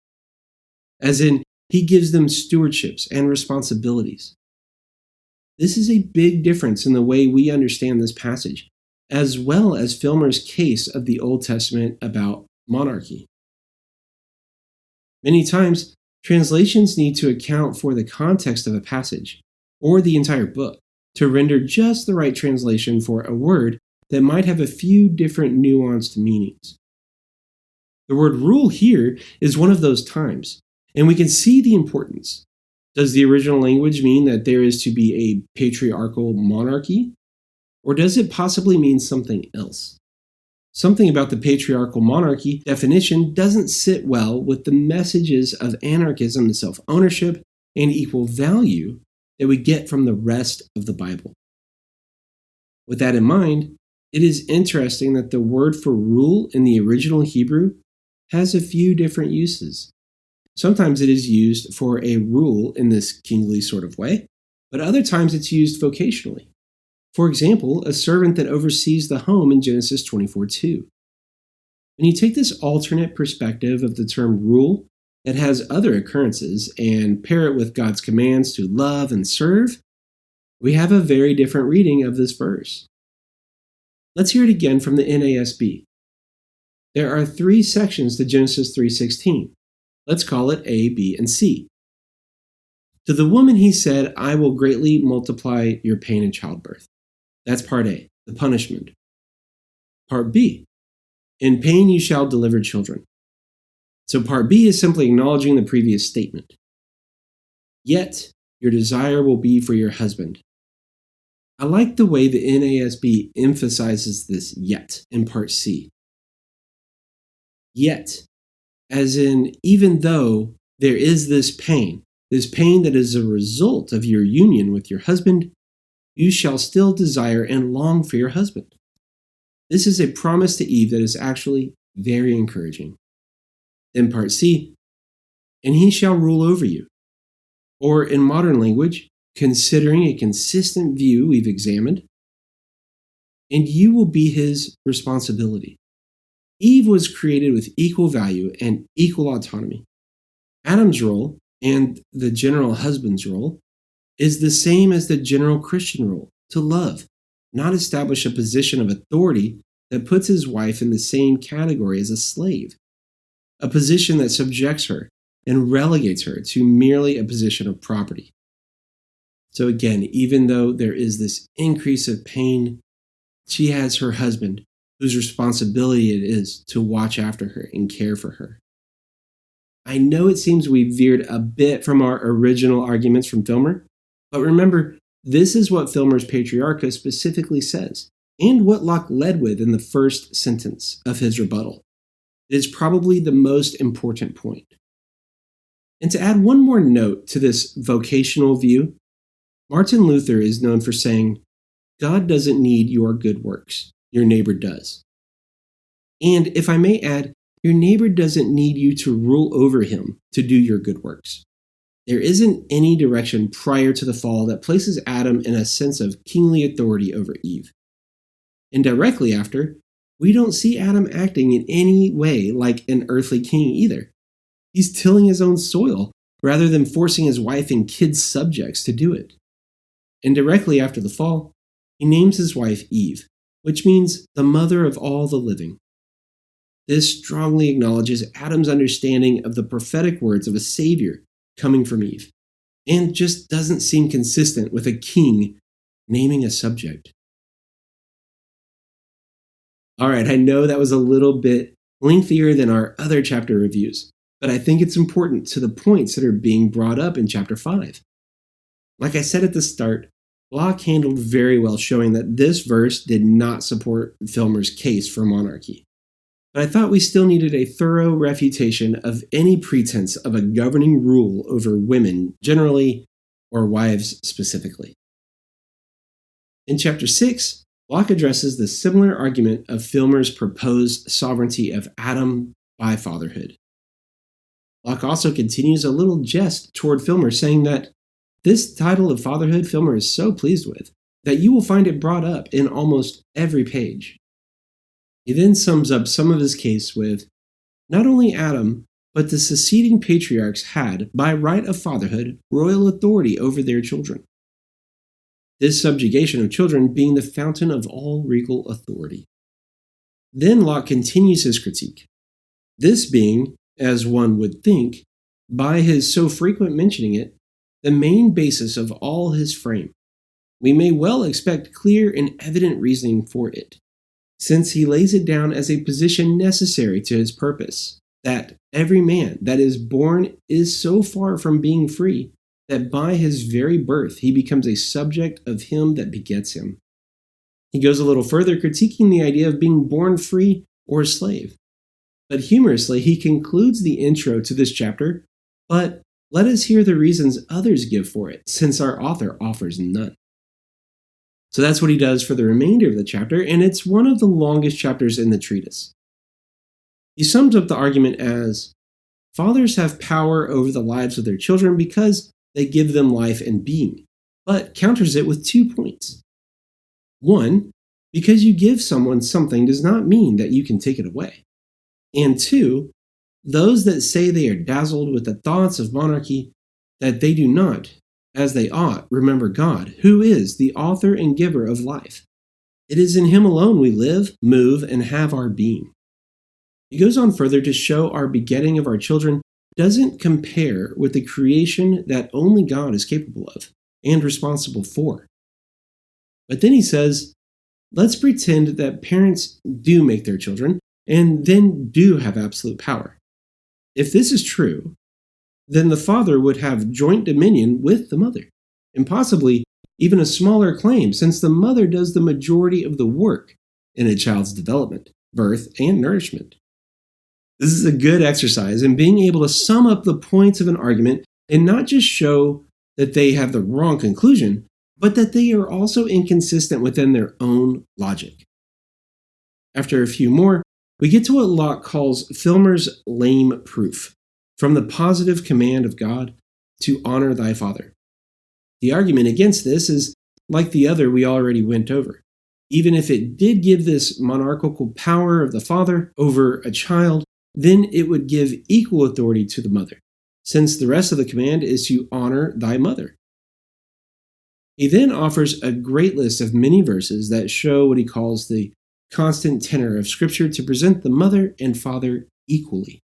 as in, he gives them stewardships and responsibilities. This is a big difference in the way we understand this passage, as well as Filmer's case of the Old Testament about monarchy. Many times, translations need to account for the context of a passage, or the entire book, to render just the right translation for a word that might have a few different nuanced meanings. The word rule here is one of those times, and we can see the importance. Does the original language mean that there is to be a patriarchal monarchy? Or does it possibly mean something else? Something about the patriarchal monarchy definition doesn't sit well with the messages of anarchism and self-ownership and equal value that we get from the rest of the Bible. With that in mind, it is interesting that the word for rule in the original Hebrew has a few different uses. Sometimes it is used for a rule in this kingly sort of way, but other times it's used vocationally. For example, a servant that oversees the home in Genesis 24:2. When you take this alternate perspective of the term rule that has other occurrences and pair it with God's commands to love and serve, we have a very different reading of this verse. Let's hear it again from the NASB. There are 3 sections to Genesis 3:16. Let's call it A, B, and C. To the woman he said, "I will greatly multiply your pain in childbirth." That's part A, the punishment. Part B, "In pain you shall deliver children." So part B is simply acknowledging the previous statement. "Yet your desire will be for your husband." I like the way the NASB emphasizes this "yet" in part C. Yet, as in, even though there is this pain that is a result of your union with your husband, you shall still desire and long for your husband. This is a promise to Eve that is actually very encouraging. Then part C, "And he shall rule over you." Or in modern language, considering a consistent view we've examined, "And you will be his responsibility." Eve was created with equal value and equal autonomy. Adam's role, and the general husband's role, is the same as the general Christian role, to love, not establish a position of authority that puts his wife in the same category as a slave, a position that subjects her and relegates her to merely a position of property. So again, even though there is this increase of pain, she has her husband whose responsibility it is to watch after her and care for her. I know it seems we veered a bit from our original arguments from Filmer, but remember, this is what Filmer's Patriarcha specifically says, and what Locke led with in the first sentence of his rebuttal. It is probably the most important point. And to add one more note to this vocational view, Martin Luther is known for saying, God doesn't need your good works, your neighbor does. And if I may add, your neighbor doesn't need you to rule over him to do your good works. There isn't any direction prior to the fall that places Adam in a sense of kingly authority over Eve. And directly after, we don't see Adam acting in any way like an earthly king either. He's tilling his own soil rather than forcing his wife and kids' subjects to do it. And directly after the fall, he names his wife Eve, which means the mother of all the living. This strongly acknowledges Adam's understanding of the prophetic words of a savior coming from Eve, and just doesn't seem consistent with a king naming a subject. All right, I know that was a little bit lengthier than our other chapter reviews, but I think it's important to the points that are being brought up in chapter 5. Like I said at the start, Locke handled very well showing that this verse did not support Filmer's case for monarchy. But I thought we still needed a thorough refutation of any pretense of a governing rule over women generally, or wives specifically. In chapter 6, Locke addresses the similar argument of Filmer's proposed sovereignty of Adam by fatherhood. Locke also continues a little jest toward Filmer, saying that this title of fatherhood Filmer is so pleased with that you will find it brought up in almost every page. He then sums up some of his case with, not only Adam, but the succeeding patriarchs had, by right of fatherhood, royal authority over their children. This subjugation of children being the fountain of all regal authority. Then Locke continues his critique. This being, as one would think, by his so frequent mentioning it, the main basis of all his frame. We may well expect clear and evident reasoning for it, since he lays it down as a position necessary to his purpose, that every man that is born is so far from being free, that by his very birth he becomes a subject of him that begets him. He goes a little further, critiquing the idea of being born free or a slave. But humorously, he concludes the intro to this chapter, but let us hear the reasons others give for it, since our author offers none. So that's what he does for the remainder of the chapter, and it's one of the longest chapters in the treatise. He sums up the argument as, fathers have power over the lives of their children because they give them life and being, but counters it with 2 points. 1, because you give someone something does not mean that you can take it away. And 2, those that say they are dazzled with the thoughts of monarchy, that they do not, as they ought, remember God, who is the author and giver of life. It is in him alone we live, move, and have our being. He goes on further to show our begetting of our children doesn't compare with the creation that only God is capable of and responsible for. But then he says, let's pretend that parents do make their children and then do have absolute power. If this is true, then the father would have joint dominion with the mother, and possibly even a smaller claim, since the mother does the majority of the work in a child's development, birth, and nourishment. This is a good exercise in being able to sum up the points of an argument and not just show that they have the wrong conclusion, but that they are also inconsistent within their own logic. After a few more, we get to what Locke calls Filmer's lame proof, from the positive command of God to honor thy father. The argument against this is like the other we already went over. Even if it did give this monarchical power of the father over a child, then it would give equal authority to the mother, since the rest of the command is to honor thy mother. He then offers a great list of many verses that show what he calls the constant tenor of Scripture to present the mother and father equally.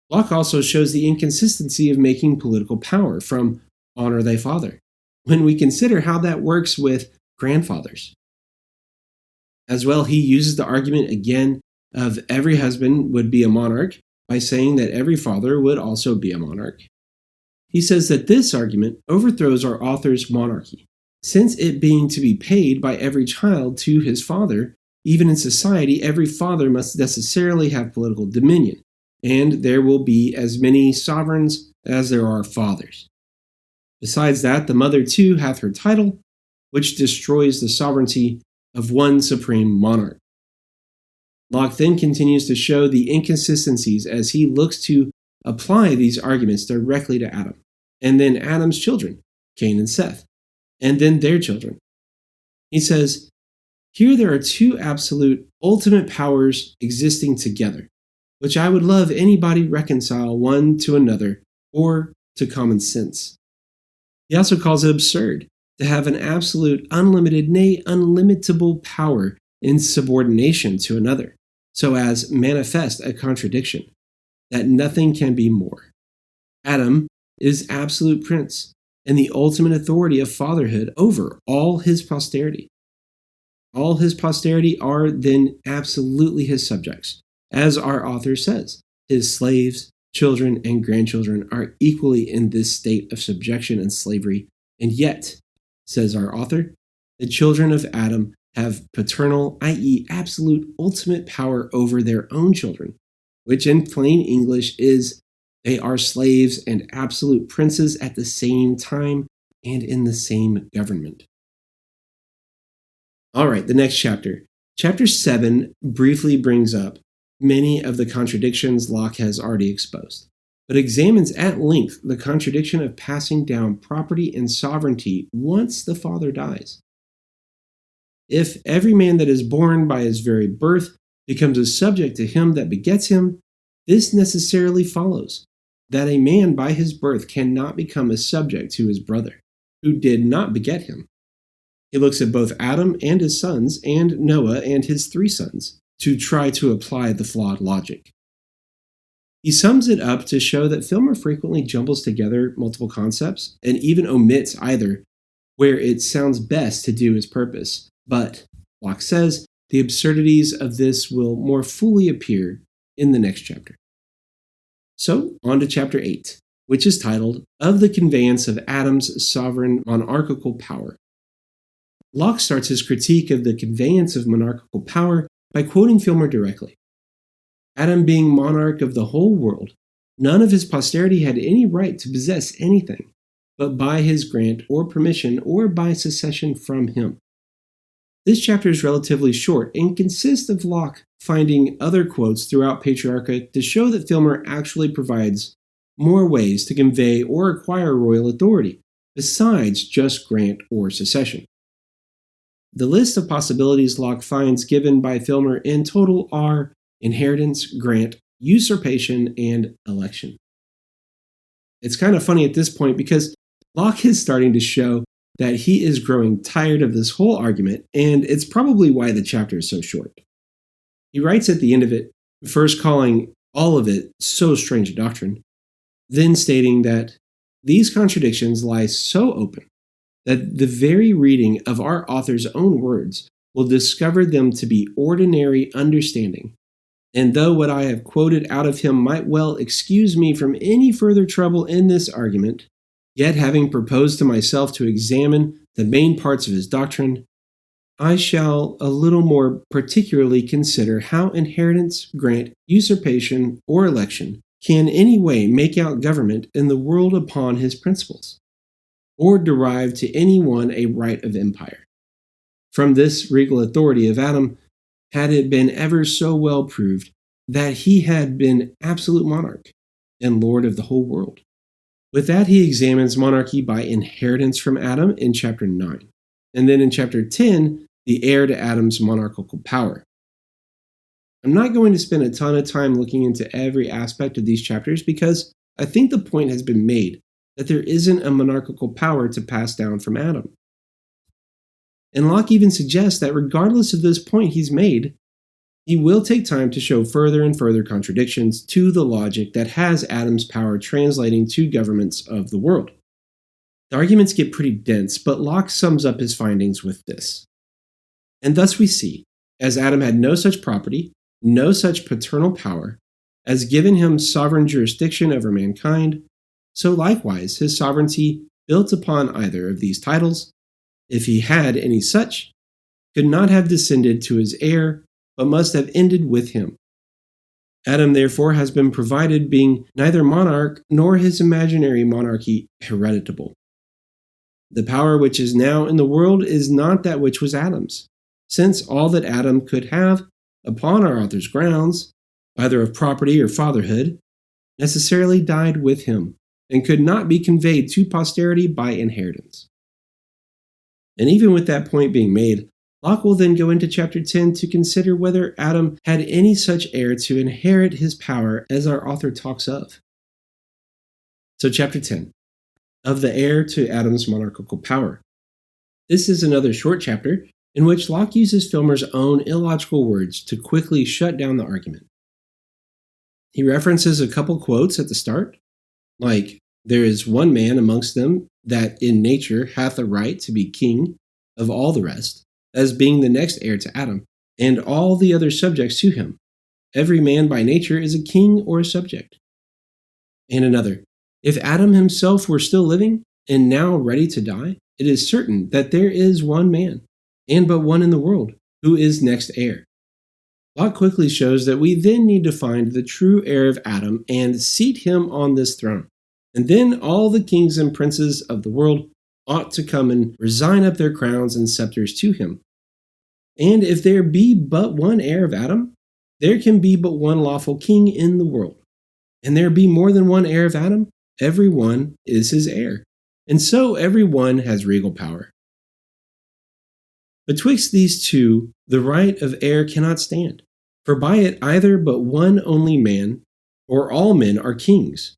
Locke also shows the inconsistency of making political power from honor thy father, when we consider how that works with grandfathers. As well, he uses the argument again of every husband would be a monarch by saying that every father would also be a monarch. He says that this argument overthrows our author's monarchy, since it being to be paid by every child to his father, even in society, every father must necessarily have political dominion, and there will be as many sovereigns as there are fathers. Besides that, the mother too hath her title, which destroys the sovereignty of one supreme monarch. Locke then continues to show the inconsistencies as he looks to apply these arguments directly to Adam, and then Adam's children, Cain and Seth, and then their children. He says, here there are two absolute ultimate powers existing together, which I would love anybody reconcile one to another or to common sense. He also calls it absurd to have an absolute, unlimited, nay, unlimitable power in subordination to another, so as manifest a contradiction, that nothing can be more. Adam is absolute prince and the ultimate authority of fatherhood over all his posterity. All his posterity are then absolutely his subjects. As our author says, his slaves, children, and grandchildren are equally in this state of subjection and slavery, and yet, says our author, the children of Adam have paternal, i.e., absolute ultimate power over their own children, which in plain English is they are slaves and absolute princes at the same time and in the same government. All right, the next chapter. Chapter 7 briefly brings up many of the contradictions Locke has already exposed, but examines at length the contradiction of passing down property and sovereignty once the father dies. If every man that is born by his very birth becomes a subject to him that begets him, this necessarily follows that a man by his birth cannot become a subject to his brother, who did not beget him. He looks at both Adam and his sons, and Noah and his 3 sons, to try to apply the flawed logic. He sums it up to show that Filmer frequently jumbles together multiple concepts, and even omits either where it sounds best to do his purpose. But, Locke says, the absurdities of this will more fully appear in the next chapter. So, on to chapter 8, which is titled, Of the Conveyance of Adam's Sovereign Monarchical Power. Locke starts his critique of the conveyance of monarchical power by quoting Filmer directly. Adam being monarch of the whole world, none of his posterity had any right to possess anything, but by his grant or permission or by secession from him. This chapter is relatively short and consists of Locke finding other quotes throughout Patriarcha to show that Filmer actually provides more ways to convey or acquire royal authority, besides just grant or secession. The list of possibilities Locke finds given by Filmer in total are inheritance, grant, usurpation, and election. It's kind of funny at this point because Locke is starting to show that he is growing tired of this whole argument, and it's probably why the chapter is so short. He writes at the end of it, first calling all of it so strange a doctrine, then stating that these contradictions lie so open that the very reading of our author's own words will discover them to be ordinary understanding. And though what I have quoted out of him might well excuse me from any further trouble in this argument, yet having proposed to myself to examine the main parts of his doctrine, I shall a little more particularly consider how inheritance, grant, usurpation, or election can any way make out government in the world upon his principles, or derive to any one a right of empire. From this regal authority of Adam, had it been ever so well proved that he had been absolute monarch and lord of the whole world. With that, he examines monarchy by inheritance from Adam in chapter 9, and then in chapter 10, the heir to Adam's monarchical power. I'm not going to spend a ton of time looking into every aspect of these chapters because I think the point has been made that there isn't a monarchical power to pass down from Adam. And Locke even suggests that regardless of this point he's made, he will take time to show further and further contradictions to the logic that has Adam's power translating to governments of the world. The arguments get pretty dense, but Locke sums up his findings with this. And thus we see, as Adam had no such property, no such paternal power, as given him sovereign jurisdiction over mankind, so likewise his sovereignty built upon either of these titles, if he had any such, could not have descended to his heir, but must have ended with him. Adam therefore has been provided being neither monarch nor his imaginary monarchy hereditable. The power which is now in the world is not that which was Adam's, since all that Adam could have, upon our author's grounds, either of property or fatherhood, necessarily died with him, and could not be conveyed to posterity by inheritance. And even with that point being made, Locke will then go into chapter 10 to consider whether Adam had any such heir to inherit his power as our author talks of. So chapter 10, of the heir to Adam's monarchical power. This is another short chapter in which Locke uses Filmer's own illogical words to quickly shut down the argument. He references a couple quotes at the start, like, "There is one man amongst them that in nature hath a right to be king of all the rest, as being the next heir to Adam, and all the other subjects to him. Every man by nature is a king or a subject." And another, "If Adam himself were still living, and now ready to die, it is certain that there is one man, and but one in the world, who is next heir." Locke quickly shows that we then need to find the true heir of Adam and seat him on this throne. And then all the kings and princes of the world ought to come and resign up their crowns and scepters to him. And if there be but one heir of Adam, there can be but one lawful king in the world. And there be more than one heir of Adam, every one is his heir. And so every one has regal power. Betwixt these two, the right of heir cannot stand, for by it either but one only man, or all men are kings.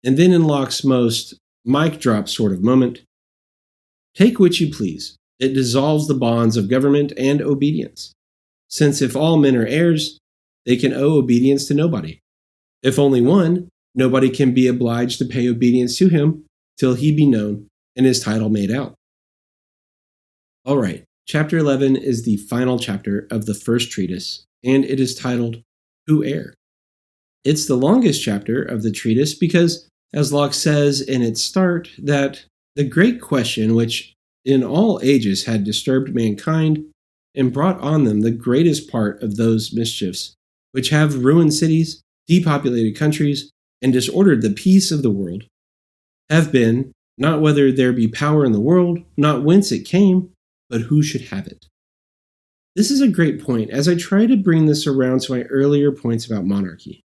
And then in Locke's most mic drop sort of moment, "Take which you please, it dissolves the bonds of government and obedience, since if all men are heirs, they can owe obedience to nobody. If only one, nobody can be obliged to pay obedience to him till he be known and his title made out." All right, chapter 11 is the final chapter of the first treatise, and it is titled, Who Heir? It's the longest chapter of the treatise because, as Locke says in its start, that the great question which in all ages had disturbed mankind and brought on them the greatest part of those mischiefs which have ruined cities, depopulated countries, and disordered the peace of the world, have been, not whether there be power in the world, not whence it came, but who should have it. This is a great point as I try to bring this around to my earlier points about monarchy.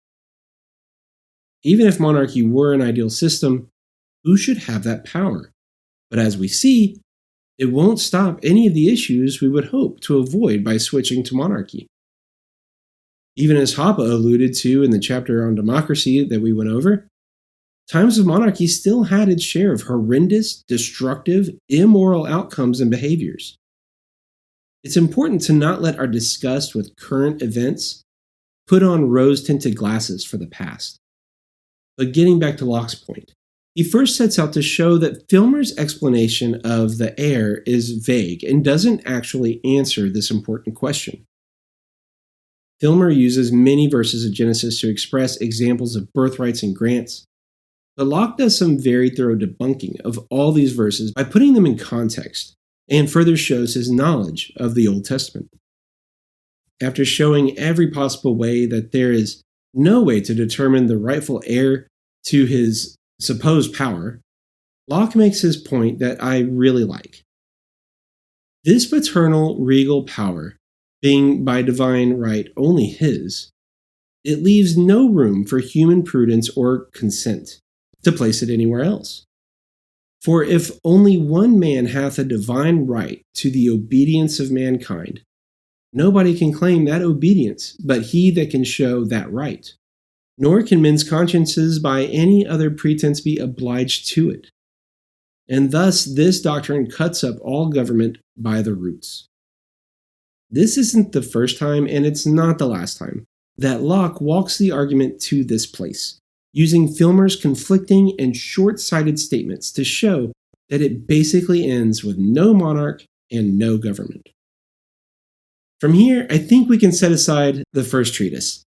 Even if monarchy were an ideal system, who should have that power? But as we see, it won't stop any of the issues we would hope to avoid by switching to monarchy. Even as Hoppe alluded to in the chapter on democracy that we went over, times of monarchy still had its share of horrendous, destructive, immoral outcomes and behaviors. It's important to not let our disgust with current events put on rose-tinted glasses for the past. But getting back to Locke's point, he first sets out to show that Filmer's explanation of the heir is vague and doesn't actually answer this important question. Filmer uses many verses of Genesis to express examples of birthrights and grants, but Locke does some very thorough debunking of all these verses by putting them in context, and further shows his knowledge of the Old Testament. After showing every possible way that there is no way to determine the rightful heir to his supposed power, Locke makes his point that I really like. This paternal regal power, being by divine right only his, it leaves no room for human prudence or consent to place it anywhere else. For if only one man hath a divine right to the obedience of mankind, nobody can claim that obedience but he that can show that right, nor can men's consciences by any other pretense be obliged to it. And thus this doctrine cuts up all government by the roots. This isn't the first time, and it's not the last time, that Locke walks the argument to this place, using Filmer's conflicting and short-sighted statements to show that it basically ends with no monarch and no government. From here, I think we can set aside the first treatise.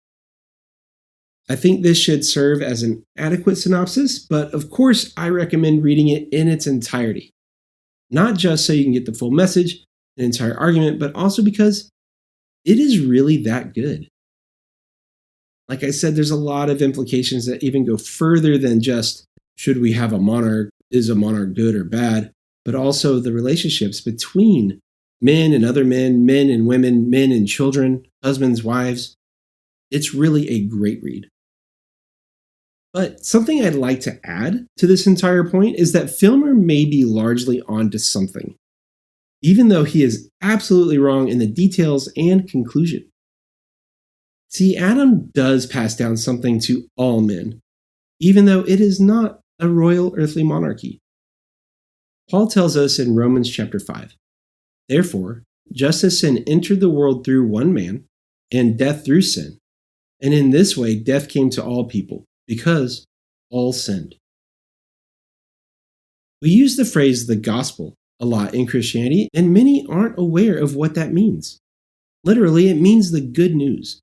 I think this should serve as an adequate synopsis, but of course I recommend reading it in its entirety. Not just so you can get the full message, an entire argument, but also because it is really that good. Like I said, there's a lot of implications that even go further than just should we have a monarch, is a monarch good or bad, but also the relationships between men and other men, men and women, men and children, husbands, wives. It's really a great read. But something I'd like to add to this entire point is that Filmer may be largely onto something, even though he is absolutely wrong in the details and conclusion. See, Adam does pass down something to all men, even though it is not a royal earthly monarchy. Paul tells us in Romans chapter 5, "Therefore, just as sin entered the world through one man, and death through sin, and in this way death came to all people, because all sinned." We use the phrase the gospel a lot in Christianity, and many aren't aware of what that means. Literally, it means the good news.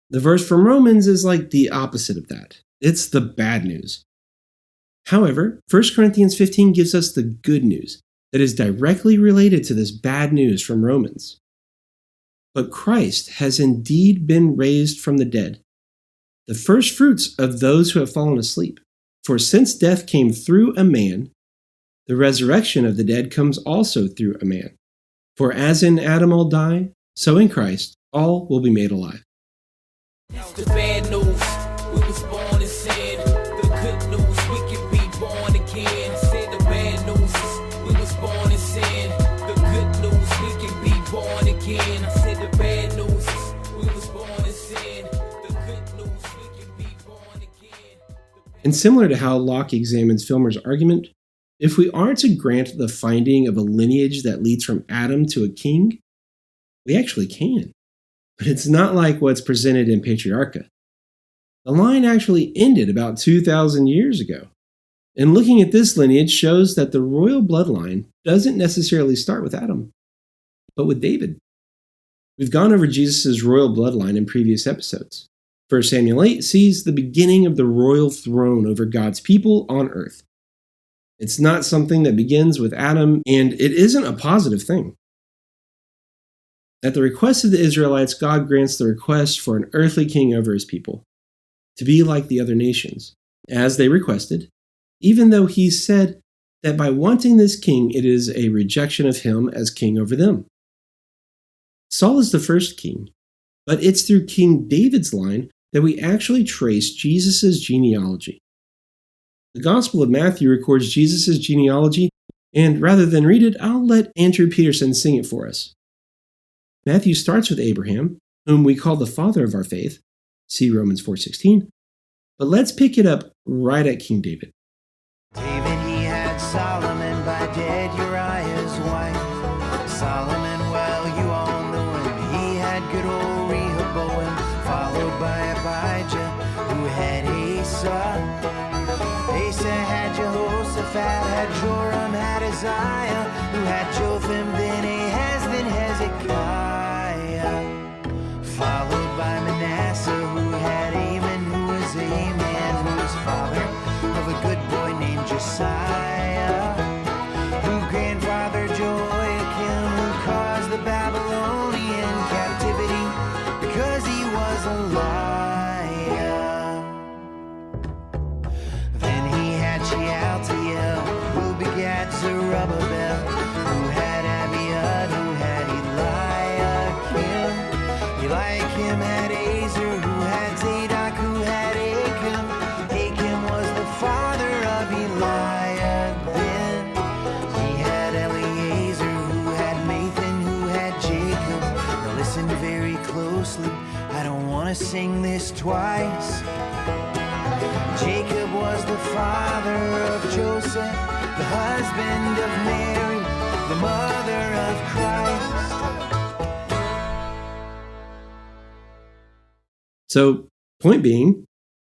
The verse from Romans is like the opposite of that. It's the bad news. However, 1 Corinthians 15 gives us the good news that is directly related to this bad news from Romans. But Christ has indeed been raised from the dead, the first fruits of those who have fallen asleep. For since death came through a man, the resurrection of the dead comes also through a man. For as in Adam all die, so in Christ all will be made alive. The bad news, we was born in sin. The good news, we can be born again. Said the bad news, we was born in sin. The good news, we can be born again. I said the bad news, we was born in sin. The good news, we can be born again. And similar to how Locke examines Filmer's argument, if we are to grant the finding of a lineage that leads from Adam to a king, we actually can. But it's not like what's presented in Patriarcha. The line actually ended about 2,000 years ago. And looking at this lineage shows that the royal bloodline doesn't necessarily start with Adam, but with David. We've gone over Jesus' royal bloodline in previous episodes. 1 Samuel 8 sees the beginning of the royal throne over God's people on earth. It's not something that begins with Adam, and it isn't a positive thing. At the request of the Israelites, God grants the request for an earthly king over his people, to be like the other nations, as they requested, even though he said that by wanting this king, it is a rejection of him as king over them. Saul is the first king, but it's through King David's line that we actually trace Jesus' genealogy. The Gospel of Matthew records Jesus' genealogy, and rather than read it, I'll let Andrew Peterson sing it for us. Matthew starts with Abraham, whom we call the father of our faith, see Romans 4:16, but let's pick it up right at King David. David, he had Solomon by dead Uriah's wife. Solomon, well, you all know him. He had good old Rehoboam, followed by Abijah, who had Asa. Asa had Jehoshaphat, had Joram, had Isaiah, who had Jotham, then Ahaz, then Hezekiah. Followed by Manasseh, who had Amon, who was Aman, who was father of a good boy named Josiah, who grandfather Joachim, who caused the Babylonian captivity because he was a liar. Then he had Shealtiel, who begat Zerubbabel, who had Abiud, who had Eliakim. Eliakim had Azer, who had Zadok, who had Achim. Achim was the father of Eliab. Then he had Eleazar, who had Mathan, who had Jacob. Now listen very closely, I don't want to sing this twice. Jacob was the father of Joseph, the husband of Mary, the mother of Christ. So, point being,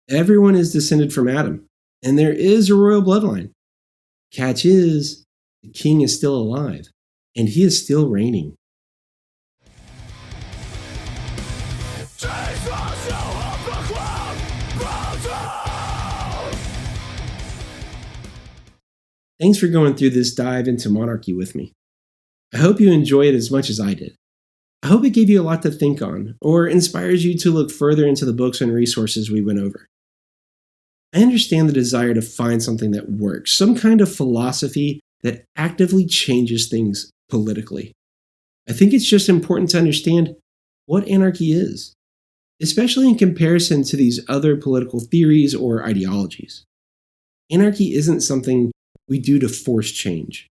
everyone is descended from Adam, and there is a royal bloodline. Catch is, the king is still alive, and he is still reigning. Thanks for going through this dive into monarchy with me. I hope you enjoy it as much as I did. I hope it gave you a lot to think on, or inspires you to look further into the books and resources we went over. I understand the desire to find something that works, some kind of philosophy that actively changes things politically. I think it's just important to understand what anarchy is, especially in comparison to these other political theories or ideologies. Anarchy isn't something we do to force change.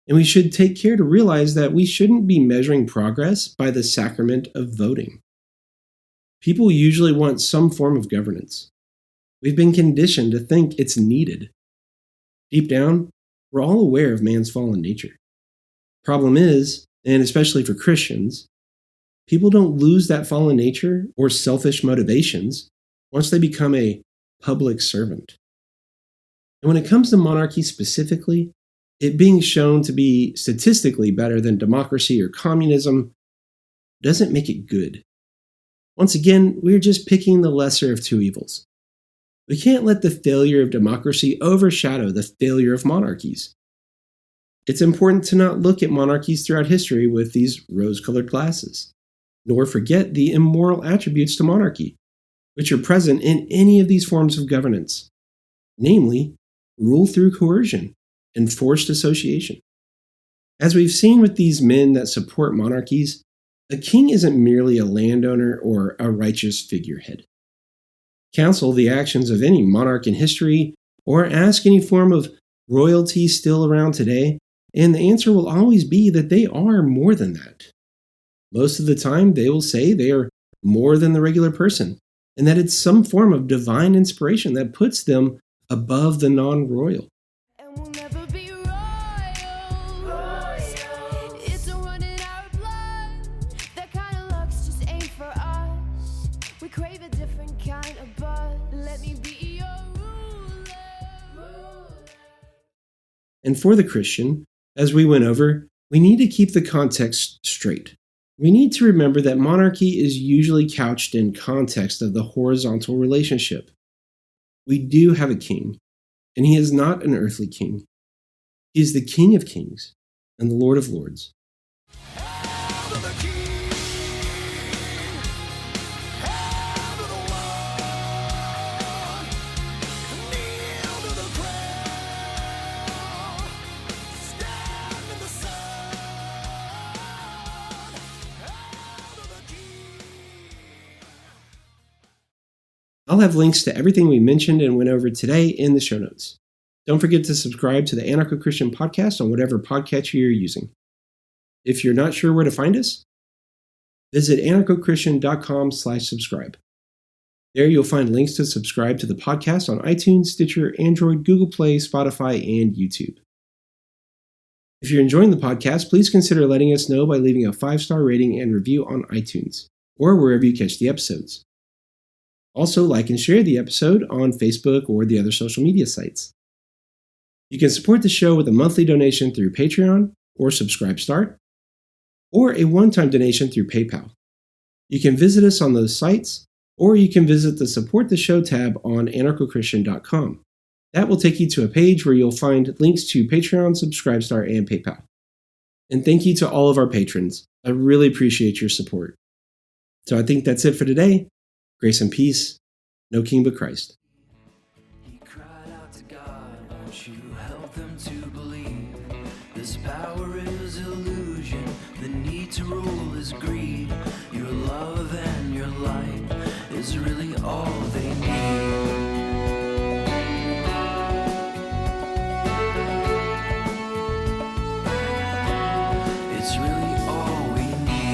And we should take care to realize that we shouldn't be measuring progress by the sacrament of voting. People usually want some form of governance. We've been conditioned to think it's needed. Deep down, we're all aware of man's fallen nature. Problem is, and especially for Christians, people don't lose that fallen nature or selfish motivations once they become a public servant. And when it comes to monarchy specifically, it being shown to be statistically better than democracy or communism doesn't make it good. Once again, we're just picking the lesser of two evils. We can't let the failure of democracy overshadow the failure of monarchies. It's important to not look at monarchies throughout history with these rose-colored glasses, nor forget the immoral attributes to monarchy, which are present in any of these forms of governance, namely, rule through coercion and forced association. As we've seen with these men that support monarchies, a king isn't merely a landowner or a righteous figurehead. Counsel the actions of any monarch in history, or ask any form of royalty still around today, and the answer will always be that they are more than that. Most of the time, they will say they are more than the regular person, and that it's some form of divine inspiration that puts them above the non-royal. And we'll never be royal. It's a run in our blood. That kind of luck's just ain't for us. We crave a different kind of buzz. Let me be your ruler. And for the Christian, as we went over, we need to keep the context straight. We need to remember that monarchy is usually couched in context of the horizontal relationship. We do have a king, and he is not an earthly king. He is the King of Kings and the Lord of Lords. I'll have links to everything we mentioned and went over today in the show notes. Don't forget to subscribe to the Anarcho-Christian podcast on whatever podcatcher you're using. If you're not sure where to find us, visit anarchochristian.com/subscribe. There you'll find links to subscribe to the podcast on iTunes, Stitcher, Android, Google Play, Spotify, and YouTube. If you're enjoying the podcast, please consider letting us know by leaving a 5-star rating and review on iTunes, or wherever you catch the episodes. Also, like and share the episode on Facebook or the other social media sites. You can support the show with a monthly donation through Patreon or Subscribe Start, or a one-time donation through PayPal. You can visit us on those sites, or you can visit the Support the Show tab on anarchochristian.com. That will take you to a page where you'll find links to Patreon, Subscribe Start, and PayPal. And thank you to all of our patrons. I really appreciate your support. So I think that's it for today. Grace and peace, no king but Christ. He cried out to God, won't you help them to believe? This power is illusion, the need to rule is greed. Your love and your light is really all they need. It's really all we need.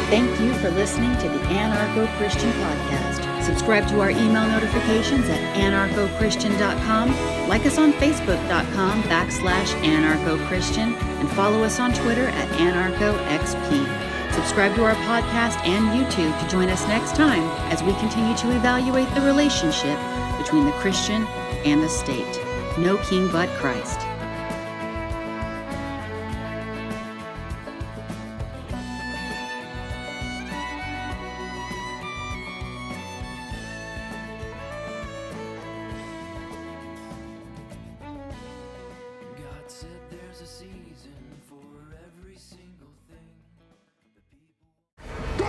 Thank you for listening to the Anarcho-Christian Podcast. Subscribe to our email notifications at anarchochristian.com, like us on facebook.com/anarchochristian, and follow us on Twitter at anarchoxp. Subscribe to our podcast and YouTube to join us next time as we continue to evaluate the relationship between the Christian and the state. No king but Christ.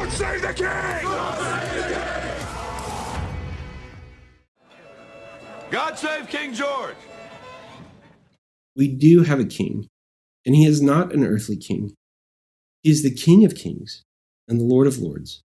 God save the king! God save King George! We do have a king, and he is not an earthly king. He is the King of kings and the Lord of lords.